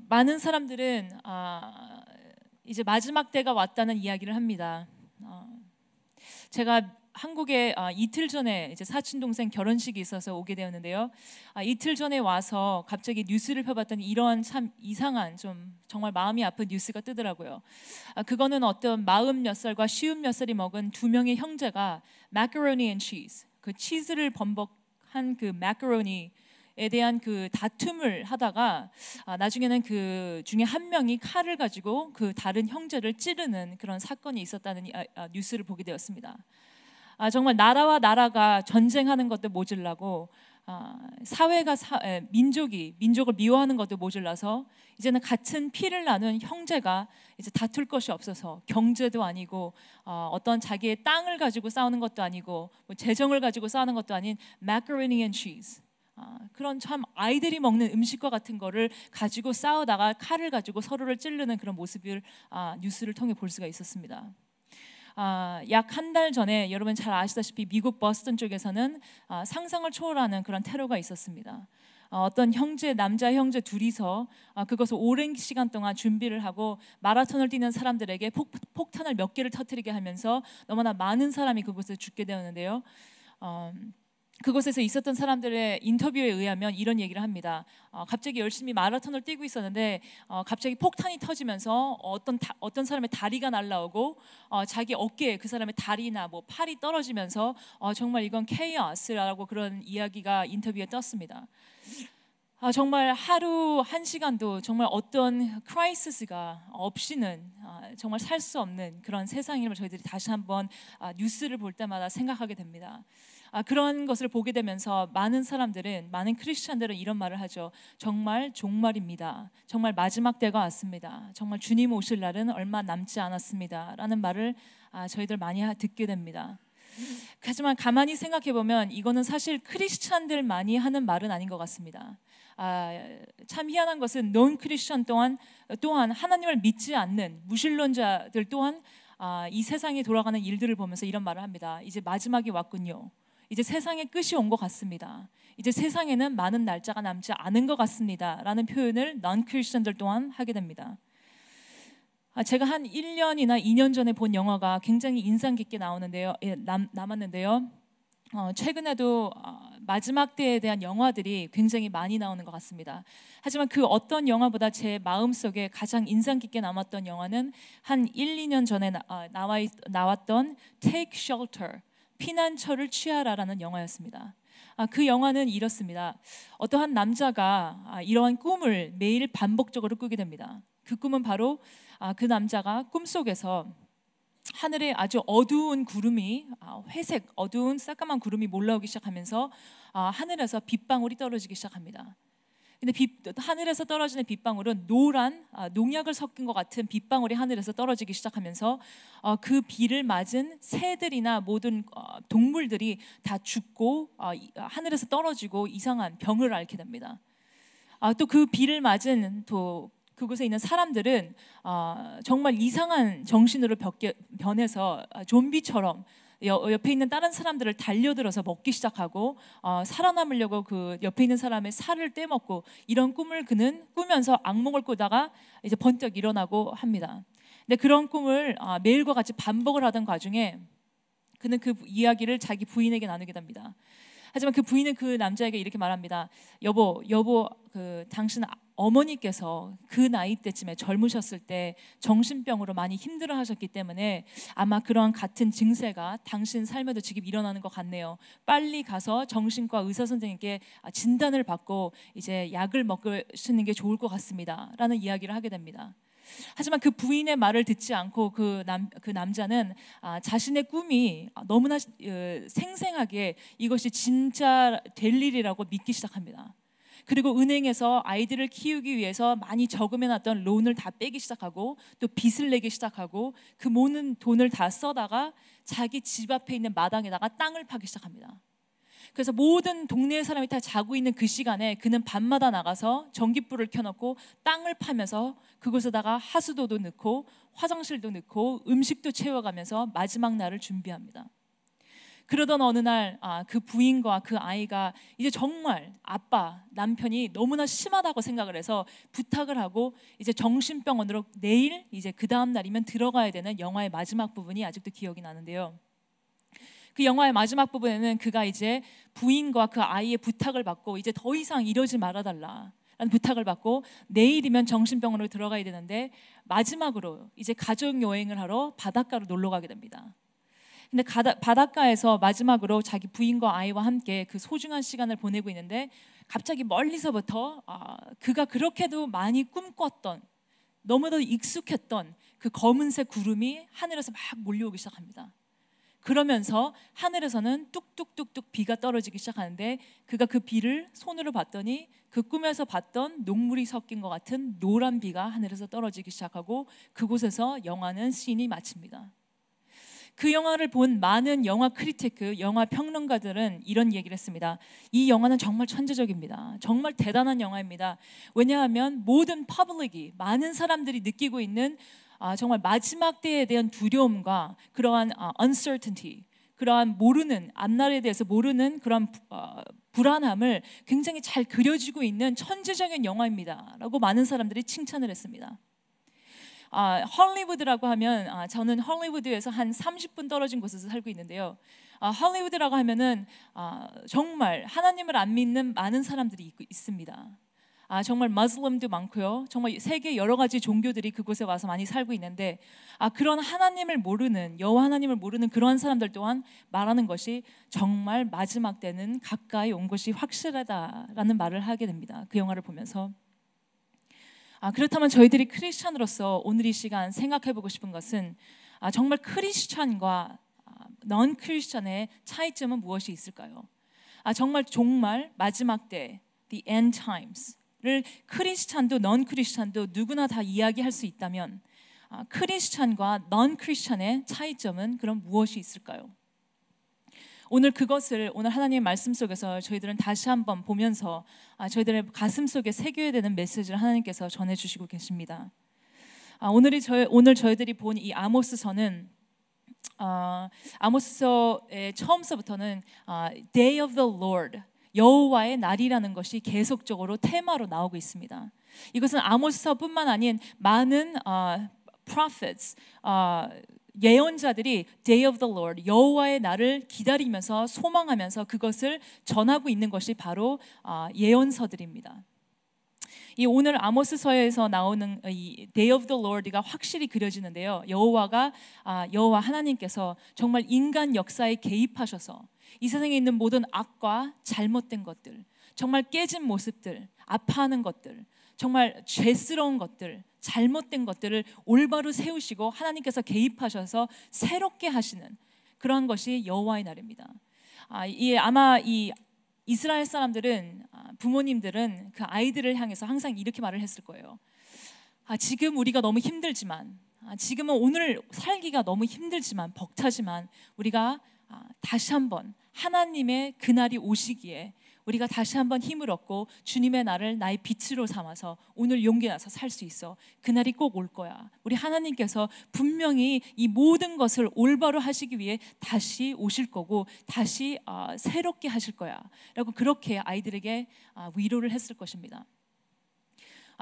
많은 사람들은 이제 마지막 때가 왔다는 이야기를 합니다. 제가 한국에 이틀 전에 이제 사촌 동생 결혼식이 있어서 오게 되었는데요. 이틀 전에 와서 갑자기 뉴스를 펴봤더니 이런 참 이상한 좀 정말 마음이 아픈 뉴스가 뜨더라고요. 그거는 어떤 40 몇 살과 50 몇 살이 먹은 두 명의 형제가 macaroni and cheese, 그 치즈를 범벅한 그 macaroni에 대한 그 다툼을 하다가 나중에는 그 중에 한 명이 칼을 가지고 그 다른 형제를 찌르는 그런 사건이 있었다는 뉴스를 보게 되었습니다. 정말 나라와 나라가 전쟁하는 것도 모질라고 사회가 민족을 미워하는 것도 모질라서 이제는 같은 피를 나눈 형제가 이제 다툴 것이 없어서 경제도 아니고 어떤 자기의 땅을 가지고 싸우는 것도 아니고 뭐 재정을 가지고 싸우는 것도 아닌 macaroni and cheese, 그런 참 아이들이 먹는 음식과 같은 거를 가지고 싸우다가 칼을 가지고 서로를 찌르는 그런 모습을 뉴스를 통해 볼 수가 있었습니다. 약 한 달 전에 여러분 잘 아시다시피 미국 버스턴 쪽에서는 상상을 초월하는 그런 테러가 있었습니다. 어떤 남자 형제 둘이서 그것을 오랜 시간 동안 준비를 하고 마라톤을 뛰는 사람들에게 폭탄을 몇 개를 터뜨리게 하면서 너무나 많은 사람이 그곳에 죽게 되었는데요. 그곳에서 있었던 사람들의 인터뷰에 의하면 이런 얘기를 합니다. 갑자기 열심히 마라톤을 뛰고 있었는데 갑자기 폭탄이 터지면서 어떤 사람의 다리가 날아오고 자기 어깨에 그 사람의 다리나 뭐 팔이 떨어지면서 정말 이건 케이오스라고 그런 이야기가 인터뷰에 떴습니다. 정말 하루 한 시간도 정말 어떤 크라이시스가 없이는 정말 살 수 없는 그런 세상임을 저희들이 다시 한번 뉴스를 볼 때마다 생각하게 됩니다. 그런 것을 보게 되면서 많은 크리스찬들은 이런 말을 하죠. 정말 종말입니다. 정말 마지막 때가 왔습니다. 정말 주님 오실 날은 얼마 남지 않았습니다. 라는 말을 저희들 많이 듣게 됩니다. 하지만 가만히 생각해 보면 이거는 사실 크리스찬들만이 하는 말은 아닌 것 같습니다. 참 희한한 것은 논 크리스천 또한 하나님을 믿지 않는 무신론자들 또한 이 세상에 돌아가는 일들을 보면서 이런 말을 합니다. 이제 마지막이 왔군요. 이제 세상의 끝이 온 것 같습니다. 이제 세상에는 많은 날짜가 남지 않은 것 같습니다. 라는 표현을 non 크리스천들 또한 하게 됩니다. 제가 한 1년이나 2년 전에 본 영화가 굉장히 인상 깊게 남았는데요. 최근에도 마지막 때에 대한 영화들이 굉장히 많이 나오는 것 같습니다. 하지만 그 어떤 영화보다 제 마음속에 가장 인상 깊게 남았던 영화는 한 1, 2년 전에 나왔던 Take Shelter, 피난처를 취하라라는 영화였습니다. 그 영화는 이렇습니다. 어떠한 남자가 이러한 꿈을 매일 반복적으로 꾸게 됩니다. 그 꿈은 바로 그 남자가 꿈속에서 하늘에 아주 어두운 구름이 회색 어두운 새까만 구름이 몰라오기 시작하면서 하늘에서 빗방울이 떨어지기 시작합니다. 근데 하늘에서 떨어지는 빗방울은 노란 농약을 섞은 것 같은 빗방울이 하늘에서 떨어지기 시작하면서 그 비를 맞은 새들이나 모든 동물들이 다 죽고 하늘에서 떨어지고 이상한 병을 앓게 됩니다. 또 그 비를 맞은 그곳에 있는 사람들은 정말 이상한 정신으로 변해서 좀비처럼 옆에 있는 다른 사람들을 달려들어서 먹기 시작하고 살아남으려고 그 옆에 있는 사람의 살을 떼먹고 이런 꿈을 그는 꾸면서 악몽을 꾸다가 이제 번쩍 일어나고 합니다. 근데 그런 꿈을 매일과 같이 반복을 하던 과정에 그는 그 이야기를 자기 부인에게 나누게 됩니다. 하지만 그 부인은 그 남자에게 이렇게 말합니다. 여보, 당신 어머니께서 그 나이 때쯤에 젊으셨을 때 정신병으로 많이 힘들어하셨기 때문에 아마 그러한 같은 증세가 당신 삶에도 지금 일어나는 것 같네요. 빨리 가서 정신과 의사 선생님께 진단을 받고 이제 약을 먹으시는 게 좋을 것 같습니다. 라는 이야기를 하게 됩니다. 하지만 그 부인의 말을 듣지 않고 그 남자는 자신의 꿈이 너무나 생생하게 이것이 진짜 될 일이라고 믿기 시작합니다. 그리고 은행에서 아이들을 키우기 위해서 많이 저금해놨던 론을 다 빼기 시작하고 또 빚을 내기 시작하고 그 모든 돈을 다 써다가 자기 집 앞에 있는 마당에다가 땅을 파기 시작합니다. 그래서 모든 동네 사람이 다 자고 있는 그 시간에 그는 밤마다 나가서 전기불을 켜놓고 땅을 파면서 그곳에다가 하수도도 넣고 화장실도 넣고 음식도 채워가면서 마지막 날을 준비합니다. 그러던 어느 날 그 부인과 그 아이가 이제 정말 아빠, 남편이 너무나 심하다고 생각을 해서 부탁을 하고 이제 정신병원으로 내일 이제 그 다음 날이면 들어가야 되는 영화의 마지막 부분이 아직도 기억이 나는데요. 그 영화의 마지막 부분에는 그가 이제 부인과 그 아이의 부탁을 받고 이제 더 이상 이러지 말아달라 라는 부탁을 받고 내일이면 정신병원으로 들어가야 되는데 마지막으로 이제 가족 여행을 하러 바닷가로 놀러 가게 됩니다. 근데 바닷가에서 마지막으로 자기 부인과 아이와 함께 그 소중한 시간을 보내고 있는데 갑자기 멀리서부터 그가 그렇게도 많이 꿈꿨던 너무도 익숙했던 그 검은색 구름이 하늘에서 막 몰려오기 시작합니다. 그러면서 하늘에서는 뚝뚝뚝뚝 비가 떨어지기 시작하는데 그가 그 비를 손으로 봤더니 그 꿈에서 봤던 녹물이 섞인 것 같은 노란 비가 하늘에서 떨어지기 시작하고 그곳에서 영화는 씬이 마칩니다. 그 영화를 본 많은 영화 크리티크, 영화 평론가들은 이런 얘기를 했습니다. 이 영화는 정말 천재적입니다. 정말 대단한 영화입니다. 왜냐하면 모든 퍼블릭이, 많은 사람들이 느끼고 있는 정말 마지막 때에 대한 두려움과 그러한 uncertainty, 그러한 모르는, 앞날에 대해서 모르는 그러한 불안함을 굉장히 잘 그려지고 있는 천재적인 영화입니다 라고 많은 사람들이 칭찬을 했습니다. 헐리우드라고 하면 저는 헐리우드에서 한 30분 떨어진 곳에서 살고 있는데요. 헐리우드라고 하면은 정말 하나님을 안 믿는 많은 사람들이 있습니다. 정말 무슬림도 많고요. 정말 세계 여러 가지 종교들이 그곳에 와서 많이 살고 있는데 그런 하나님을 모르는, 여호와 하나님을 모르는 그러한 사람들 또한 말하는 것이 정말 마지막 때는 가까이 온 것이 확실하다라는 말을 하게 됩니다. 그 영화를 보면서. 그렇다면 저희들이 크리스찬으로서 오늘 이 시간 생각해보고 싶은 것은 정말 크리스찬과 넌 크리스찬의 차이점은 무엇이 있을까요? 정말 마지막 때, the end times를 크리스찬도 넌 크리스찬도 누구나 다 이야기할 수 있다면 크리스찬과 넌 크리스찬의 차이점은 그럼 무엇이 있을까요? 오늘 그것을 오늘 하나님의 말씀 속에서 저희들은 다시 한번 보면서 저희들의 가슴 속에 새겨야 되는 메시지를 하나님께서 전해주시고 계십니다. 오늘 저희들이 본 이 아모스서는 아모스서의 처음서부터는 Day of the Lord, 여호와의 날이라는 것이 계속적으로 테마로 나오고 있습니다. 이것은 아모스서뿐만 아닌 많은 prophets, 예언자들이 Day of the Lord, 여호와의 날을 기다리면서 소망하면서 그것을 전하고 있는 것이 바로 예언서들입니다. 이 오늘 아모스서에서 나오는 이 Day of the Lord가 확실히 그려지는데요. 여호와 하나님께서 정말 인간 역사에 개입하셔서 이 세상에 있는 모든 악과 잘못된 것들, 정말 깨진 모습들, 아파하는 것들, 정말 죄스러운 것들, 잘못된 것들을 올바로 세우시고 하나님께서 개입하셔서 새롭게 하시는 그러한 것이 여호와의 날입니다. 아마 이 이스라엘 사람들은, 부모님들은 그 아이들을 향해서 항상 이렇게 말을 했을 거예요. 지금 우리가 너무 힘들지만, 지금은 오늘 살기가 너무 힘들지만 벅차지만 우리가 다시 한번 하나님의 그날이 오시기에 우리가 다시 한번 힘을 얻고 주님의 날을 나의 빛으로 삼아서 오늘 용기 나서 살 수 있어. 그날이 꼭 올 거야. 우리 하나님께서 분명히 이 모든 것을 올바로 하시기 위해 다시 오실 거고 다시 새롭게 하실 거야 라고 그렇게 아이들에게 위로를 했을 것입니다.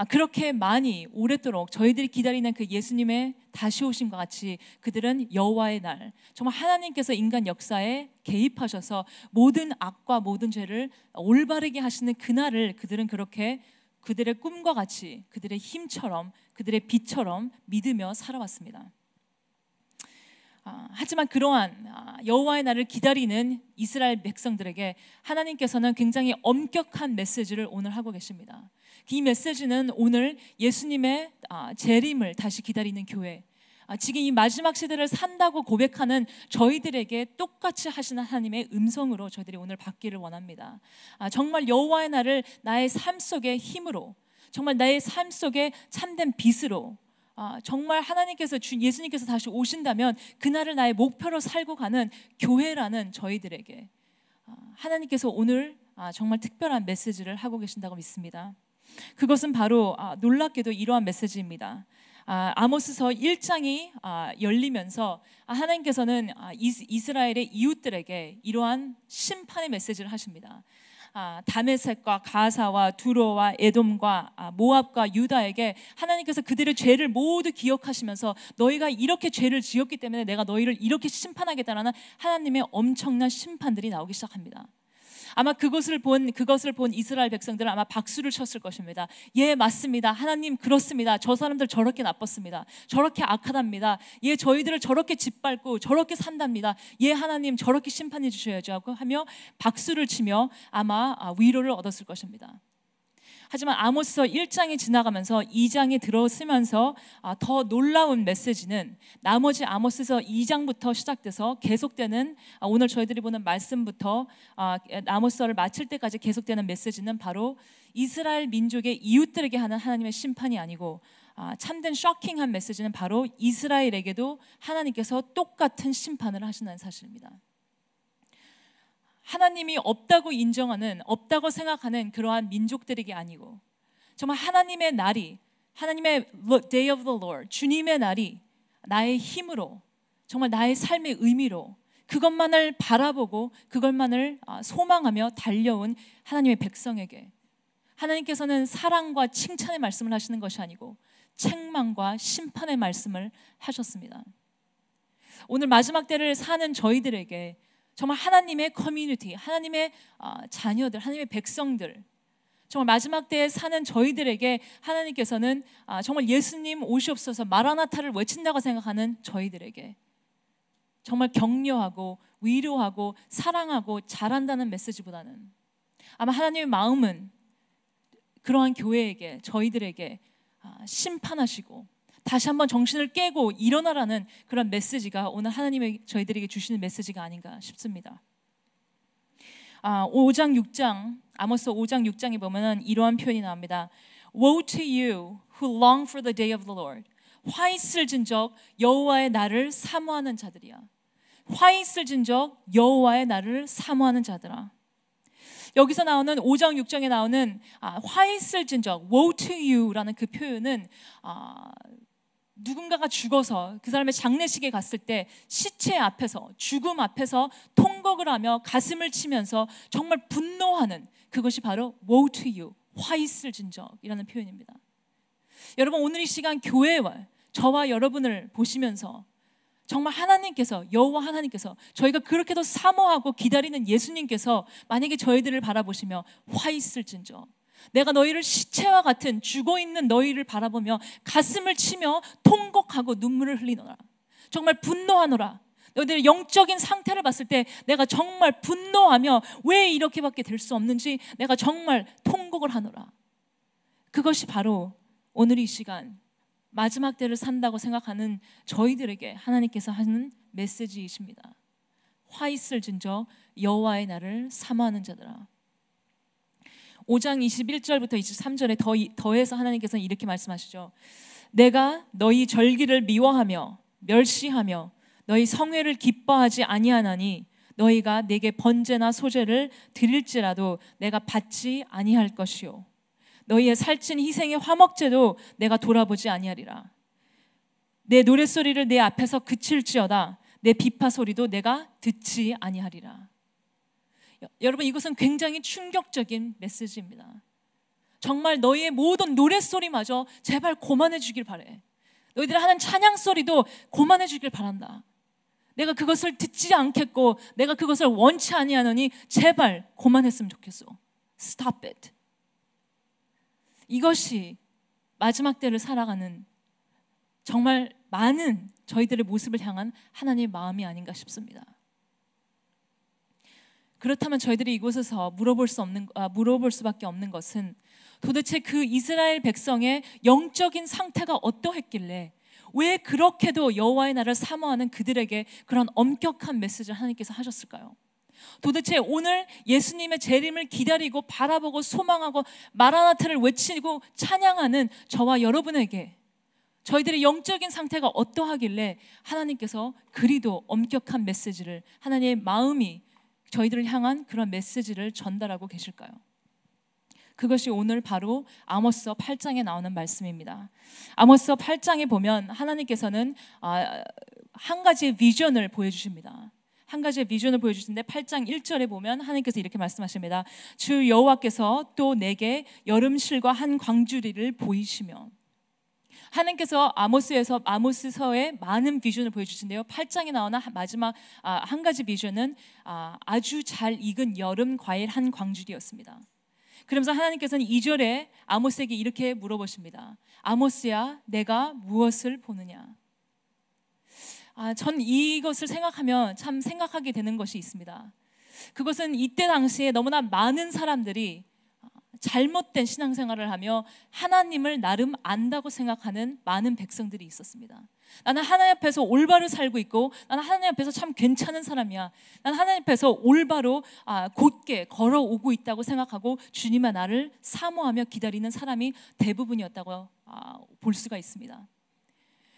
그렇게 많이 오랫도록 저희들이 기다리는 그 예수님의 다시 오심과 같이 그들은 여호와의 날, 정말 하나님께서 인간 역사에 개입하셔서 모든 악과 모든 죄를 올바르게 하시는 그날을 그들은 그렇게 그들의 꿈과 같이 그들의 힘처럼 그들의 빛처럼 믿으며 살아왔습니다. 하지만 그러한 여호와의 날을 기다리는 이스라엘 백성들에게 하나님께서는 굉장히 엄격한 메시지를 오늘 하고 계십니다. 이 메시지는 오늘 예수님의 재림을 다시 기다리는 교회, 지금 이 마지막 시대를 산다고 고백하는 저희들에게 똑같이 하시는 하나님의 음성으로 저희들이 오늘 받기를 원합니다. 정말 여호와의 날을 나의 삶 속의 힘으로, 정말 나의 삶 속의 참된 빛으로, 정말 하나님께서 예수님께서 다시 오신다면 그날을 나의 목표로 살고 가는 교회라는 저희들에게 하나님께서 오늘 정말 특별한 메시지를 하고 계신다고 믿습니다. 그것은 바로 놀랍게도 이러한 메시지입니다. 아모스서 1장이 열리면서 하나님께서는 이스라엘의 이웃들에게 이러한 심판의 메시지를 하십니다. 다메섹과 가사와 두로와 에돔과 모압과 유다에게 하나님께서 그들의 죄를 모두 기억하시면서 너희가 이렇게 죄를 지었기 때문에 내가 너희를 이렇게 심판하겠다라는 하나님의 엄청난 심판들이 나오기 시작합니다. 아마 그것을 본 이스라엘 백성들은 아마 박수를 쳤을 것입니다. 예, 맞습니다. 하나님 그렇습니다. 저 사람들 저렇게 나빴습니다. 저렇게 악하답니다. 예, 저희들을 저렇게 짓밟고 저렇게 산답니다. 예, 하나님 저렇게 심판해 주셔야죠 하며 박수를 치며 아마 위로를 얻었을 것입니다. 하지만 아모스서 1장이 지나가면서 2장이 들어서면서 더 놀라운 메시지는 나머지 아모스서 2장부터 시작돼서 계속되는 오늘 저희들이 보는 말씀부터 아모스서를 마칠 때까지 계속되는 메시지는 바로 이스라엘 민족의 이웃들에게 하는 하나님의 심판이 아니고 참된 쇼킹한 메시지는 바로 이스라엘에게도 하나님께서 똑같은 심판을 하신다는 사실입니다. 하나님이 없다고 인정하는, 없다고 생각하는 그러한 민족들에게 아니고 정말 하나님의 날이, 하나님의 Day of the Lord, 주님의 날이 나의 힘으로, 정말 나의 삶의 의미로 그것만을 바라보고 그것만을 소망하며 달려온 하나님의 백성에게 하나님께서는 사랑과 칭찬의 말씀을 하시는 것이 아니고 책망과 심판의 말씀을 하셨습니다. 오늘 마지막 때를 사는 저희들에게 정말 하나님의 커뮤니티, 하나님의 자녀들, 하나님의 백성들, 정말 마지막 때에 사는 저희들에게 하나님께서는 정말 예수님 오시옵소서 마라나타를 외친다고 생각하는 저희들에게 정말 격려하고 위로하고 사랑하고 잘한다는 메시지보다는 아마 하나님의 마음은 그러한 교회에게, 저희들에게 심판하시고 다시 한번 정신을 깨고 일어나라는 그런 메시지가 오늘 하나님의 저희들에게 주시는 메시지가 아닌가 싶습니다. 5장 6장 아모스 5장 6장에 보면은 이러한 표현이 나옵니다. Woe to you who long for the day of the Lord. 화 있을진적 여호와의 날을 사모하는 자들이야. 화 있을진적 여호와의 날을 사모하는 자들아. 여기서 나오는 5장 6장에 나오는 화 있을진적 woe to you라는 그 표현은 누군가가 죽어서 그 사람의 장례식에 갔을 때 시체 앞에서, 죽음 앞에서 통곡을 하며 가슴을 치면서 정말 분노하는 그것이 바로 woe to you, 화 있을진적이라는 표현입니다. 여러분, 오늘 이 시간 교회와 저와 여러분을 보시면서 정말 하나님께서, 여호와 하나님께서, 저희가 그렇게도 사모하고 기다리는 예수님께서 만약에 저희들을 바라보시며 화 있을진적, 내가 너희를 시체와 같은 죽어있는 너희를 바라보며 가슴을 치며 통곡하고 눈물을 흘리노라, 정말 분노하노라. 너희들의 영적인 상태를 봤을 때 내가 정말 분노하며 왜 이렇게밖에 될 수 없는지 내가 정말 통곡을 하노라. 그것이 바로 오늘 이 시간 마지막 때를 산다고 생각하는 저희들에게 하나님께서 하는 메시지이십니다. 화 있을진저 여호와의 날을 사모하는 자들아. 5장 21절부터 23절에 더해서 하나님께서는 이렇게 말씀하시죠. 내가 너희 절기를 미워하며 멸시하며 너희 성회를 기뻐하지 아니하나니 너희가 내게 번제나 소제를 드릴지라도 내가 받지 아니할 것이요 너희의 살찐 희생의 화목제도 내가 돌아보지 아니하리라. 내 노랫소리를 내 앞에서 그칠지어다 내 비파 소리도 내가 듣지 아니하리라. 여러분, 이것은 굉장히 충격적인 메시지입니다. 정말 너희의 모든 노랫소리마저 제발 고만해 주길 바래. 너희들이 하는 찬양 소리도 고만해 주길 바란다. 내가 그것을 듣지 않겠고 내가 그것을 원치 아니하노니 제발 고만했으면 좋겠어. Stop it. 이것이 마지막 때를 살아가는 정말 많은 저희들의 모습을 향한 하나님의 마음이 아닌가 싶습니다. 그렇다면 저희들이 이곳에서 물어볼 수밖에 없는 것은 도대체 그 이스라엘 백성의 영적인 상태가 어떠했길래 왜 그렇게도 여호와의 날을 사모하는 그들에게 그런 엄격한 메시지를 하나님께서 하셨을까요? 도대체 오늘 예수님의 재림을 기다리고 바라보고 소망하고 마라나타를 외치고 찬양하는 저와 여러분에게 저희들의 영적인 상태가 어떠하길래 하나님께서 그리도 엄격한 메시지를, 하나님의 마음이 저희들을 향한 그런 메시지를 전달하고 계실까요? 그것이 오늘 바로 아모스서 8장에 나오는 말씀입니다. 아모스서 8장에 보면 하나님께서는 한 가지의 비전을 보여주십니다. 한 가지의 비전을 보여주시는데 8장 1절에 보면 하나님께서 이렇게 말씀하십니다. 주 여호와께서 또 내게 여름실과 한 광주리를 보이시며, 하나님께서 아모스서에 많은 비전을 보여주신데요, 8장에 나오는 마지막 한 가지 비전은 아주 잘 익은 여름 과일 한 광주리였습니다. 그러면서 하나님께서는 2절에 아모스에게 이렇게 물어보십니다. 아모스야, 내가 무엇을 보느냐? 전 이것을 생각하면 참 생각하게 되는 것이 있습니다. 그것은 이때 당시에 너무나 많은 사람들이 잘못된 신앙생활을 하며 하나님을 나름 안다고 생각하는 많은 백성들이 있었습니다. 나는 하나님 앞에서 올바로 살고 있고, 나는 하나님 앞에서 참 괜찮은 사람이야, 나는 하나님 앞에서 올바로 곧게 걸어오고 있다고 생각하고 주님의 나를 사모하며 기다리는 사람이 대부분이었다고 볼 수가 있습니다.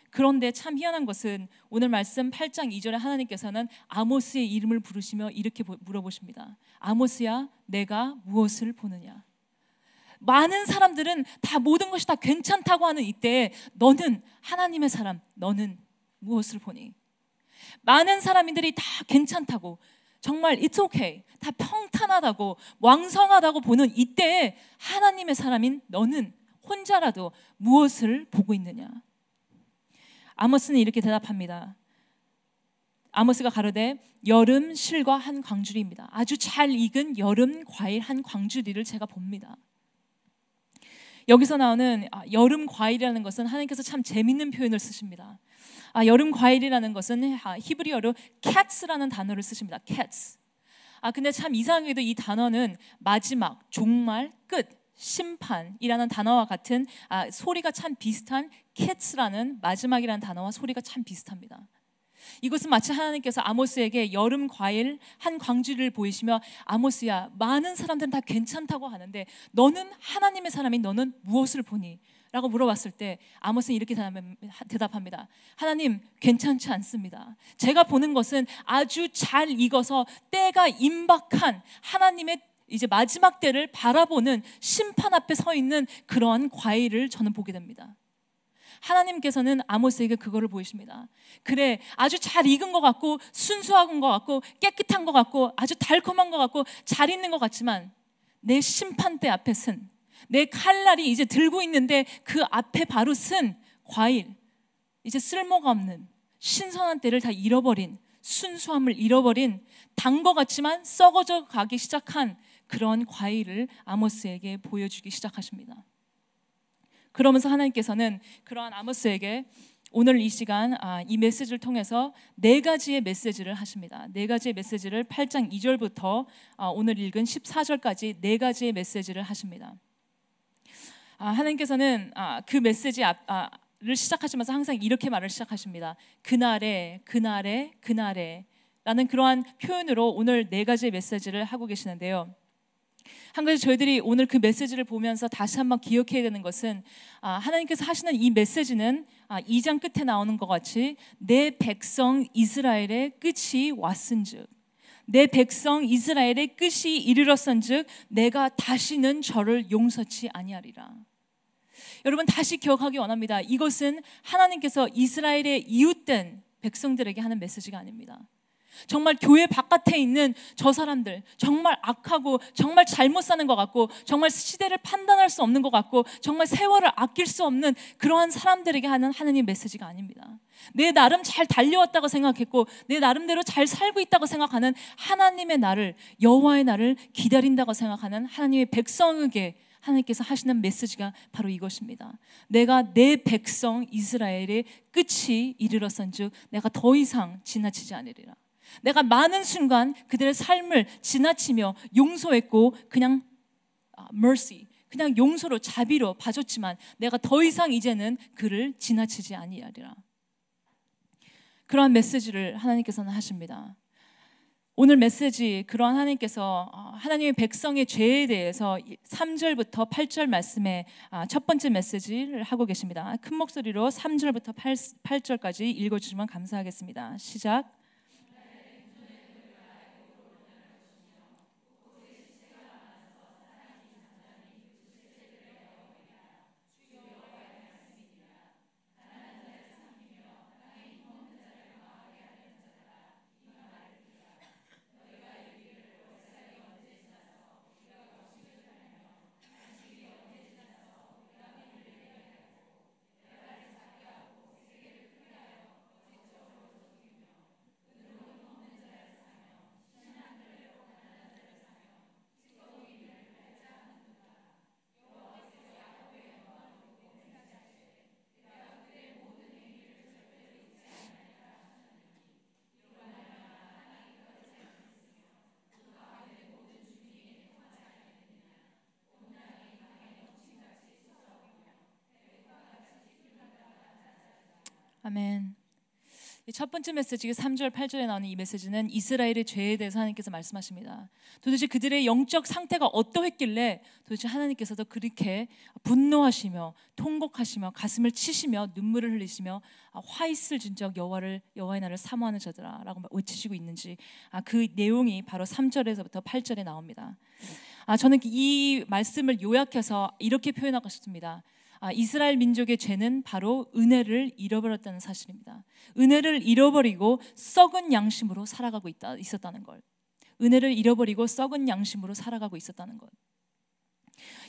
그런데 참 희한한 것은 오늘 말씀 8장 2절에 하나님께서는 아모스의 이름을 부르시며 이렇게 물어보십니다. 아모스야, 내가 무엇을 보느냐? 많은 사람들은 다 모든 것이 다 괜찮다고 하는 이때에 너는 하나님의 사람, 너는 무엇을 보니? 많은 사람들이 다 괜찮다고, 정말 it's okay, 다 평탄하다고, 왕성하다고 보는 이때에 하나님의 사람인 너는 혼자라도 무엇을 보고 있느냐? 아모스는 이렇게 대답합니다. 아모스가 가로되 여름 실과 한 광주리입니다. 아주 잘 익은 여름 과일 한 광주리를 제가 봅니다. 여기서 나오는 여름 과일이라는 것은 하나님께서 참 재밌는 표현을 쓰십니다. 여름 과일이라는 것은 히브리어로 cats라는 단어를 쓰십니다. cats. 근데 참 이상하게도 이 단어는 마지막, 종말, 끝, 심판이라는 단어와 같은 소리가 참 비슷한 cats라는 마지막이라는 단어와 소리가 참 비슷합니다. 이것은 마치 하나님께서 아모스에게 여름 과일 한 광주리를 보이시며, 아모스야, 많은 사람들은 다 괜찮다고 하는데 너는 하나님의 사람인 너는 무엇을 보니? 라고 물어봤을 때 아모스는 이렇게 대답합니다. 하나님, 괜찮지 않습니다. 제가 보는 것은 아주 잘 익어서 때가 임박한 하나님의 이제 마지막 때를 바라보는 심판 앞에 서 있는 그러한 과일을 저는 보게 됩니다. 하나님께서는 아모스에게 그거를 보이십니다. 그래, 아주 잘 익은 것 같고 순수한 것 같고 깨끗한 것 같고 아주 달콤한 것 같고 잘 있는 것 같지만 내 심판대 앞에 쓴, 내 칼날이 이제 들고 있는데 그 앞에 바로 쓴 과일, 이제 쓸모가 없는 신선한 때를 다 잃어버린, 순수함을 잃어버린, 단 것 같지만 썩어져 가기 시작한 그런 과일을 아모스에게 보여주기 시작하십니다. 그러면서 하나님께서는 그러한 아모스에게 오늘 이 시간 이 메시지를 통해서 네 가지의 메시지를 하십니다. 네 가지의 메시지를 8장 2절부터 오늘 읽은 14절까지 네 가지의 메시지를 하십니다. 하나님께서는 그 메시지를 시작하시면서 항상 이렇게 말을 시작하십니다. 그날에 그날에 그날에 라는 그러한 표현으로 오늘 네 가지의 메시지를 하고 계시는데요, 한 가지 저희들이 오늘 그 메시지를 보면서 다시 한번 기억해야 되는 것은 하나님께서 하시는 이 메시지는 2장 끝에 나오는 것 같이 내 백성 이스라엘의 끝이 왔은즉, 내 백성 이스라엘의 끝이 이르렀은즉 내가 다시는 저를 용서치 아니하리라. 여러분, 다시 기억하기 원합니다. 이것은 하나님께서 이스라엘의 이웃된 백성들에게 하는 메시지가 아닙니다. 정말 교회 바깥에 있는 저 사람들, 정말 악하고 정말 잘못 사는 것 같고 정말 시대를 판단할 수 없는 것 같고 정말 세월을 아낄 수 없는 그러한 사람들에게 하는 하나님의 메시지가 아닙니다. 내 나름 잘 달려왔다고 생각했고 내 나름대로 잘 살고 있다고 생각하는 하나님의 나를, 여호와의 나를 기다린다고 생각하는 하나님의 백성에게 하나님께서 하시는 메시지가 바로 이것입니다. 내가 내 백성 이스라엘의 끝이 이르렀은즉 내가 더 이상 지나치지 않으리라. 내가 많은 순간 그들의 삶을 지나치며 용서했고 그냥 mercy, 그냥 용서로 자비로 봐줬지만 내가 더 이상 이제는 그를 지나치지 아니하리라. 그러한 메시지를 하나님께서는 하십니다. 오늘 메시지, 그러한 하나님께서 하나님의 백성의 죄에 대해서 3절부터 8절 말씀에 첫 번째 메시지를 하고 계십니다. 큰 목소리로 3절부터 8절까지 읽어주시면 감사하겠습니다. 시작. 아멘. 첫 번째 메시지 3절 8절에 나오는 이 메시지는 이스라엘의 죄에 대해서 하나님께서 말씀하십니다. 도대체 그들의 영적 상태가 어떠했길래 도대체 하나님께서도 그렇게 분노하시며 통곡하시며 가슴을 치시며 눈물을 흘리시며 화 있을 진적 여호와의 날을 사모하는 자들아라고 외치시고 있는지, 그 내용이 바로 3절에서부터 8절에 나옵니다. 저는 이 말씀을 요약해서 이렇게 표현하고 싶습니다. 이스라엘 민족의 죄는 바로 은혜를 잃어버렸다는 사실입니다. 은혜를 잃어버리고 썩은 양심으로 살아가고 있었다는 걸. 은혜를 잃어버리고 썩은 양심으로 살아가고 있었다는 것.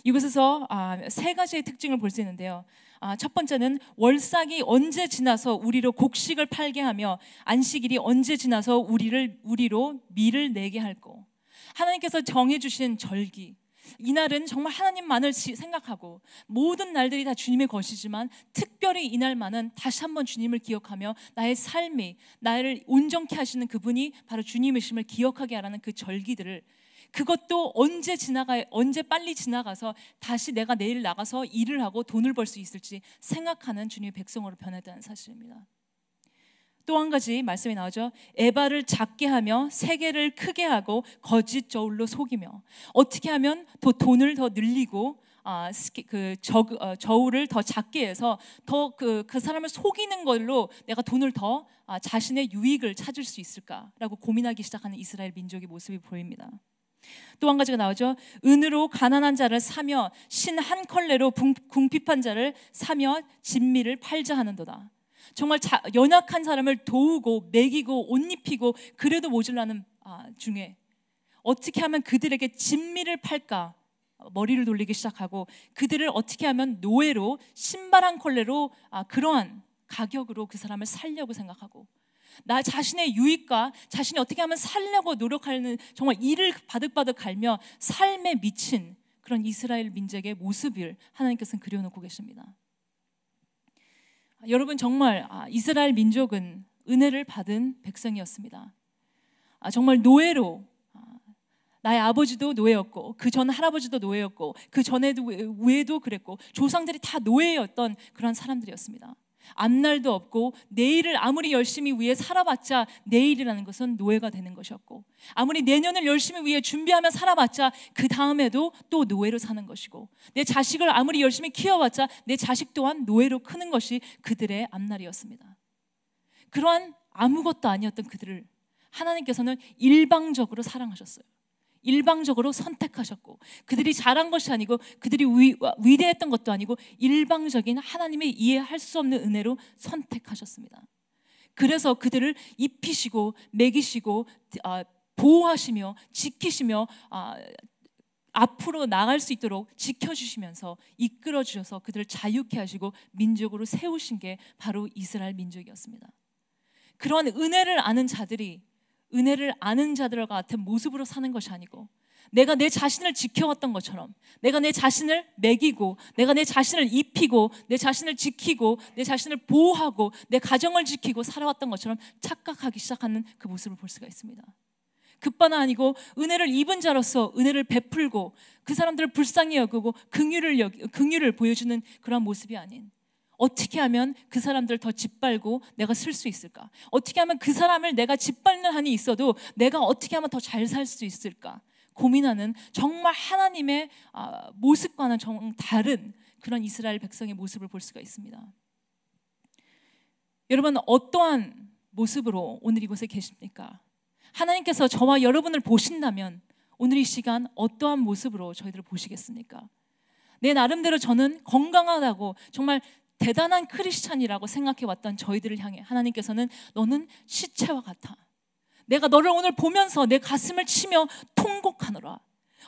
이곳에서 세 가지의 특징을 볼 수 있는데요. 첫 번째는 월삭이 언제 지나서 우리로 곡식을 팔게 하며 안식일이 언제 지나서 우리로 밀을 내게 할꼬. 하나님께서 정해주신 절기, 이날은 정말 하나님만을 생각하고 모든 날들이 다 주님의 것이지만 특별히 이날만은 다시 한번 주님을 기억하며 나의 삶이 나를 온전케 하시는 그분이 바로 주님이심을 기억하게 하라는 그 절기들을, 그것도 언제 빨리 지나가서 다시 내가 내일 나가서 일을 하고 돈을 벌 수 있을지 생각하는 주님의 백성으로 변했다는 사실입니다. 또 한 가지 말씀이 나오죠. 에바를 작게 하며 세계를 크게 하고 거짓 저울로 속이며, 어떻게 하면 더 돈을 더 늘리고 저울을 더 작게 해서 더 그 사람을 속이는 걸로 내가 돈을 더 자신의 유익을 찾을 수 있을까라고 고민하기 시작하는 이스라엘 민족의 모습이 보입니다. 또 한 가지가 나오죠. 은으로 가난한 자를 사며 신 한 컬레로 궁핍한 자를 사며 진미를 팔자 하는도다. 정말 연약한 사람을 도우고 먹이고 옷 입히고 그래도 모자라는 중에 어떻게 하면 그들에게 진미를 팔까 머리를 돌리기 시작하고, 그들을 어떻게 하면 노예로 신발 한 컬레로 그러한 가격으로 그 사람을 살려고 생각하고, 나 자신의 유익과 자신이 어떻게 하면 살려고 노력하는, 정말 이를 바득바득 갈며 삶에 미친 그런 이스라엘 민족의 모습을 하나님께서는 그려놓고 계십니다. 여러분, 정말 이스라엘 민족은 은혜를 받은 백성이었습니다. 정말 노예로, 나의 아버지도 노예였고 그 전 할아버지도 노예였고 그 전에도 위에도 그랬고 조상들이 다 노예였던 그런 사람들이었습니다. 앞날도 없고 내일을 아무리 열심히 위해 살아봤자 내일이라는 것은 노예가 되는 것이었고, 아무리 내년을 열심히 위해 준비하며 살아봤자 그 다음에도 또 노예로 사는 것이고, 내 자식을 아무리 열심히 키워봤자 내 자식 또한 노예로 크는 것이 그들의 앞날이었습니다. 그러한 아무것도 아니었던 그들을 하나님께서는 일방적으로 사랑하셨어요. 일방적으로 선택하셨고, 그들이 잘한 것이 아니고 그들이 위대했던 것도 아니고 일방적인 하나님의 이해할 수 없는 은혜로 선택하셨습니다. 그래서 그들을 입히시고 먹이시고 보호하시며 지키시며 앞으로 나갈 수 있도록 지켜주시면서 이끌어주셔서 그들을 자유케 하시고 민족으로 세우신 게 바로 이스라엘 민족이었습니다. 그런 은혜를 아는 자들이 은혜를 아는 자들과 같은 모습으로 사는 것이 아니고, 내가 내 자신을 지켜왔던 것처럼, 내가 내 자신을 먹이고 내가 내 자신을 입히고 내 자신을 지키고 내 자신을 보호하고 내 가정을 지키고 살아왔던 것처럼 착각하기 시작하는 그 모습을 볼 수가 있습니다. 그뿐 아니고 은혜를 입은 자로서 은혜를 베풀고 그 사람들을 불쌍히 여기고 긍휼을 보여주는 그런 모습이 아닌, 어떻게 하면 그 사람들을 더 짓밟고 내가 쓸 수 있을까? 어떻게 하면 그 사람을 내가 짓밟는 한이 있어도 내가 어떻게 하면 더 잘 살 수 있을까? 고민하는, 정말 하나님의 모습과는 정 다른 그런 이스라엘 백성의 모습을 볼 수가 있습니다. 여러분, 어떠한 모습으로 오늘 이곳에 계십니까? 하나님께서 저와 여러분을 보신다면 오늘 이 시간 어떠한 모습으로 저희들을 보시겠습니까? 내 나름대로 저는 건강하다고 정말 대단한 크리스찬이라고 생각해왔던 저희들을 향해 하나님께서는 너는 시체와 같아. 내가 너를 오늘 보면서 내 가슴을 치며 통곡하노라.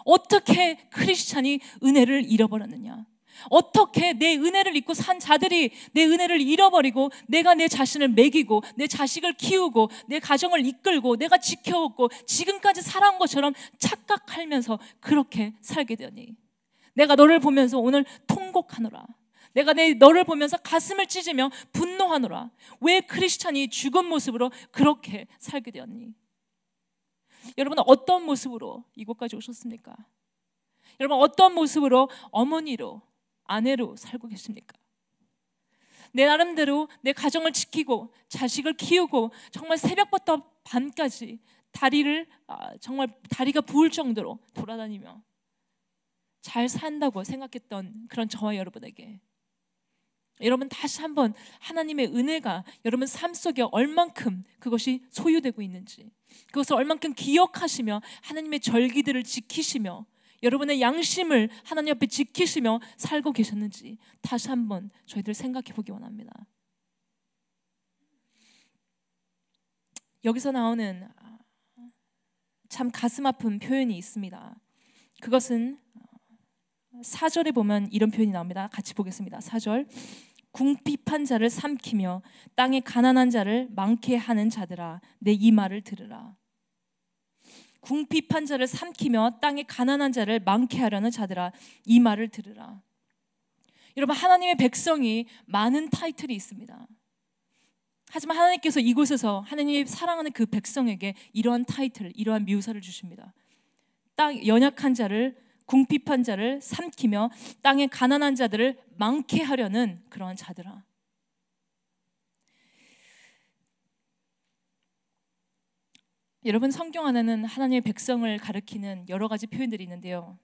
어떻게 크리스찬이 은혜를 잃어버렸느냐? 어떻게 내 은혜를 잊고 산 자들이 내 은혜를 잃어버리고 내가 내 자신을 먹이고 내 자식을 키우고 내 가정을 이끌고 내가 지켜왔고 지금까지 살아온 것처럼 착각하면서 그렇게 살게 되었니? 내가 너를 보면서 오늘 통곡하노라. 내가 너를 보면서 가슴을 찢으며 분노하노라. 왜 크리스찬이 죽은 모습으로 그렇게 살게 되었니? 여러분은 어떤 모습으로 이곳까지 오셨습니까? 여러분, 어떤 모습으로 어머니로 아내로 살고 계십니까? 내 나름대로 내 가정을 지키고 자식을 키우고 정말 새벽부터 밤까지 정말 다리가 부을 정도로 돌아다니며 잘 산다고 생각했던 그런 저와 여러분에게, 여러분 다시 한번 하나님의 은혜가 여러분 삶 속에 얼만큼 그것이 소유되고 있는지, 그것을 얼만큼 기억하시며 하나님의 절기들을 지키시며 여러분의 양심을 하나님 앞에 지키시며 살고 계셨는지 다시 한번 저희들 생각해 보기 원합니다. 여기서 나오는 참 가슴 아픈 표현이 있습니다. 그것은 4절에 보면 이런 표현이 나옵니다. 같이 보겠습니다. 4절. 궁핍한 자를 삼키며 땅에 가난한 자를 많게 하는 자들아, 내 이 말을 들으라. 궁핍한 자를 삼키며 땅에 가난한 자를 많게 하려는 자들아, 이 말을 들으라. 여러분, 하나님의 백성이 많은 타이틀이 있습니다. 하지만 하나님께서 이곳에서 하나님이 사랑하는 그 백성에게 이러한 타이틀, 이러한 묘사를 주십니다. 땅 연약한 자를, 궁핍한 자를 삼키며 땅에 가난한 자들을 많게 하려는 그러한 자들아. 여러분, 성경 안에는 하나님의 백성을 가리키는 여러 가지 표현들이 있는데요,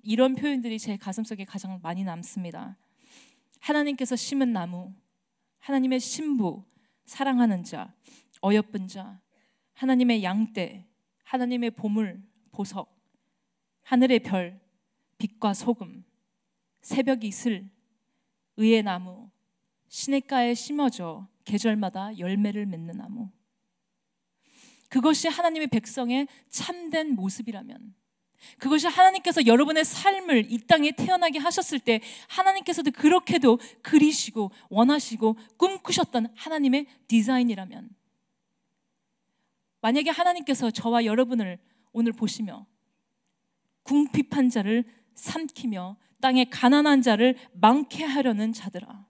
이런 표현들이 제 가슴속에 가장 많이 남습니다. 하나님께서 심은 나무, 하나님의 신부, 사랑하는 자, 어여쁜 자, 하나님의 양떼, 하나님의 보물, 보석, 하늘의 별, 빛과 소금, 새벽 이슬, 의의 나무, 시냇가에 심어져 계절마다 열매를 맺는 나무. 그것이 하나님의 백성의 참된 모습이라면, 그것이 하나님께서 여러분의 삶을 이 땅에 태어나게 하셨을 때 하나님께서도 그렇게도 그리시고 원하시고 꿈꾸셨던 하나님의 디자인이라면, 만약에 하나님께서 저와 여러분을 오늘 보시며 궁핍한 자를 삼키며 땅에 가난한 자를 많게 하려는 자들아,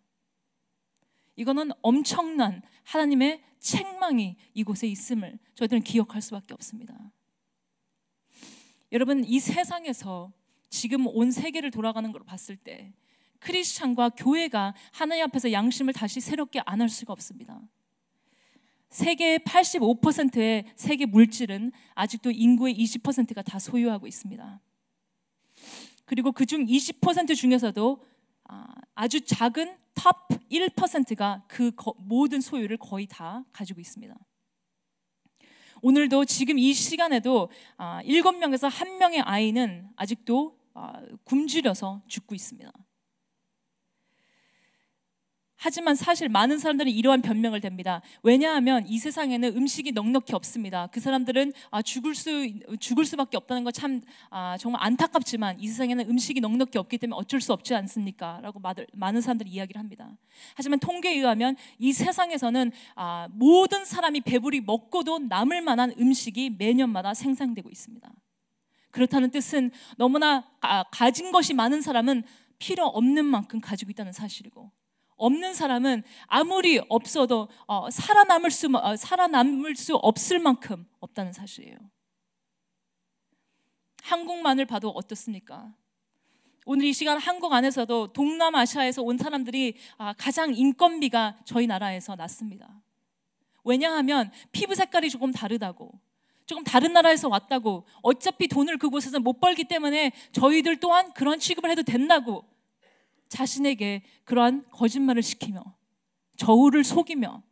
이거는 엄청난 하나님의 책망이 이곳에 있음을 저희들은 기억할 수밖에 없습니다. 여러분, 이 세상에서 지금 온 세계를 돌아가는 걸 봤을 때 크리스찬과 교회가 하나님 앞에서 양심을 다시 새롭게 안 할 수가 없습니다. 세계의 85%의 세계 물질은 아직도 인구의 20%가 다 소유하고 있습니다. 그리고 그중 20% 중에서도 아주 작은 탑 1%가 그 모든 소유를 거의 다 가지고 있습니다. 오늘도 지금 이 시간에도 7명에서 1명의 아이는 아직도 굶주려서 죽고 있습니다. 하지만 사실 많은 사람들은 이러한 변명을 댑니다. 왜냐하면 이 세상에는 음식이 넉넉히 없습니다. 그 사람들은 죽을 수밖에 없다는 거 참 정말 안타깝지만 이 세상에는 음식이 넉넉히 없기 때문에 어쩔 수 없지 않습니까? 라고 많은 사람들이 이야기를 합니다. 하지만 통계에 의하면 이 세상에서는 모든 사람이 배불리 먹고도 남을 만한 음식이 매년마다 생산되고 있습니다. 그렇다는 뜻은 너무나 가진 것이 많은 사람은 필요 없는 만큼 가지고 있다는 사실이고, 없는 사람은 아무리 없어도 살아남을 수 없을 만큼 없다는 사실이에요. 한국만을 봐도 어떻습니까? 오늘 이 시간 한국 안에서도 동남아시아에서 온 사람들이 가장 인건비가 저희 나라에서 낮습니다. 왜냐하면 피부 색깔이 조금 다르다고, 조금 다른 나라에서 왔다고, 어차피 돈을 그곳에서 못 벌기 때문에 저희들 또한 그런 취급을 해도 된다고 자신에게 그러한 거짓말을 시키며 저울을 속이며,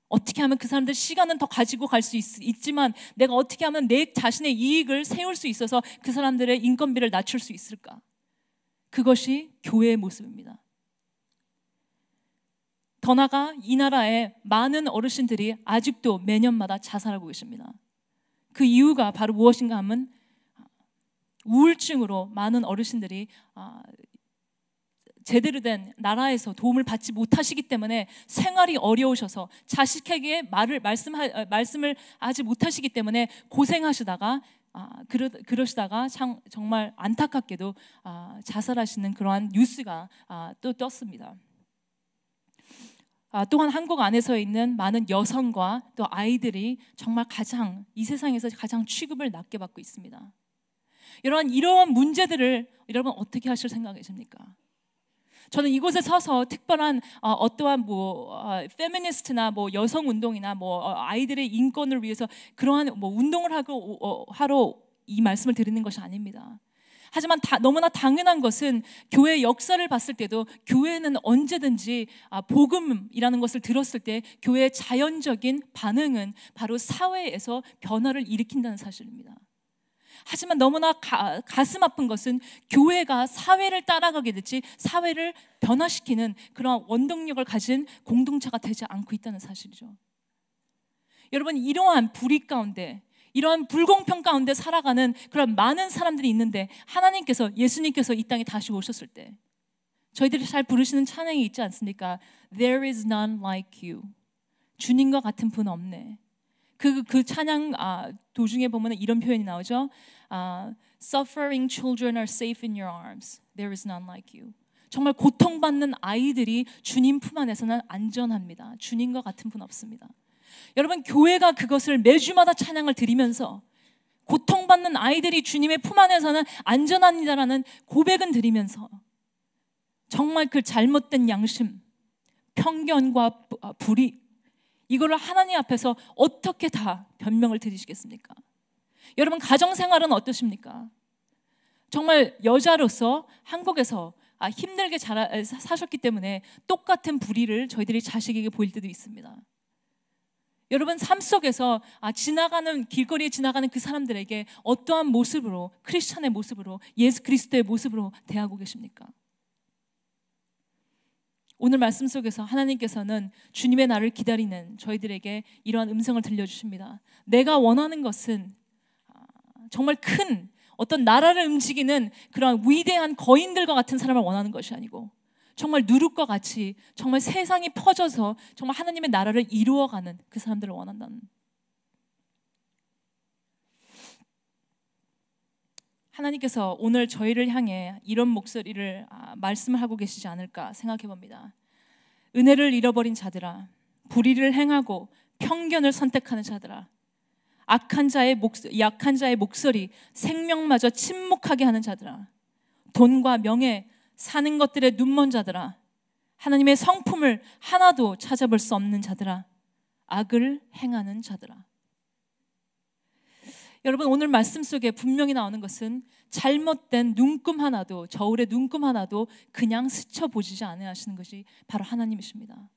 어떻게 하면 그 사람들 시간은 더 가지고 갈 수 있지만 내가 어떻게 하면 내 자신의 이익을 세울 수 있어서 그 사람들의 인건비를 낮출 수 있을까? 그것이 교회의 모습입니다. 더 나아가 이 나라에 많은 어르신들이 아직도 매년마다 자살하고 계십니다. 그 이유가 바로 무엇인가 하면 우울증으로 많은 어르신들이 제대로 된 나라에서 도움을 받지 못하시기 때문에 생활이 어려우셔서 자식에게 말씀을 하지 못하시기 때문에 고생하시다가 그러시다가 정말 안타깝게도 자살하시는 그러한 뉴스가 또 떴습니다. 또한 한국 안에서 있는 많은 여성과 또 아이들이 정말 이 세상에서 가장 취급을 낮게 받고 있습니다. 이러한 문제들을 여러분 어떻게 하실 생각이십니까? 저는 이곳에 서서 특별한 어떠한 페미니스트나 여성 운동이나 아이들의 인권을 위해서 그러한 운동을 하러 이 말씀을 드리는 것이 아닙니다. 하지만 너무나 당연한 것은 교회의 역사를 봤을 때도 교회는 언제든지 복음이라는 것을 들었을 때 교회의 자연적인 반응은 바로 사회에서 변화를 일으킨다는 사실입니다. 하지만 너무나 가슴 아픈 것은 교회가 사회를 따라가게 되지 사회를 변화시키는 그런 원동력을 가진 공동체가 되지 않고 있다는 사실이죠. 여러분, 이러한 불의 가운데, 이러한 불공평 가운데 살아가는 그런 많은 사람들이 있는데 하나님께서, 예수님께서 이 땅에 다시 오셨을 때 저희들이 잘 부르시는 찬양이 있지 않습니까? There is none like you. 주님과 같은 분 없네. 그 찬양 도중에 보면 이런 표현이 나오죠. Suffering children are safe in your arms. There is none like you. 정말 고통받는 아이들이 주님 품 안에서는 안전합니다. 주님과 같은 분 없습니다. 여러분, 교회가 그것을 매주마다 찬양을 드리면서 고통받는 아이들이 주님의 품 안에서는 안전합니다라는 고백은 드리면서 정말 그 잘못된 양심, 편견과 불의, 이거를 하나님 앞에서 어떻게 다 변명을 드리시겠습니까? 여러분, 가정생활은 어떠십니까? 정말 여자로서 한국에서 힘들게 사셨기 때문에 똑같은 불의를 저희들이 자식에게 보일 때도 있습니다. 여러분, 삶 속에서 길거리에 지나가는 그 사람들에게 어떠한 모습으로, 크리스찬의 모습으로, 예수 그리스도의 모습으로 대하고 계십니까? 오늘 말씀 속에서 하나님께서는 주님의 날을 기다리는 저희들에게 이러한 음성을 들려주십니다. 내가 원하는 것은 정말 큰 어떤 나라를 움직이는 그런 위대한 거인들과 같은 사람을 원하는 것이 아니고 정말 누룩과 같이 정말 세상이 퍼져서 정말 하나님의 나라를 이루어가는 그 사람들을 원한다는. 하나님께서 오늘 저희를 향해 이런 목소리를 말씀을 하고 계시지 않을까 생각해 봅니다. 은혜를 잃어버린 자들아, 불의를 행하고 편견을 선택하는 자들아, 약한 자의 목소리, 생명마저 침묵하게 하는 자들아, 돈과 명예, 사는 것들에 눈먼 자들아, 하나님의 성품을 하나도 찾아볼 수 없는 자들아, 악을 행하는 자들아. 여러분, 오늘 말씀 속에 분명히 나오는 것은 잘못된 눈금 하나도, 저울의 눈금 하나도 그냥 스쳐보시지 않으시는 것이 바로 하나님이십니다.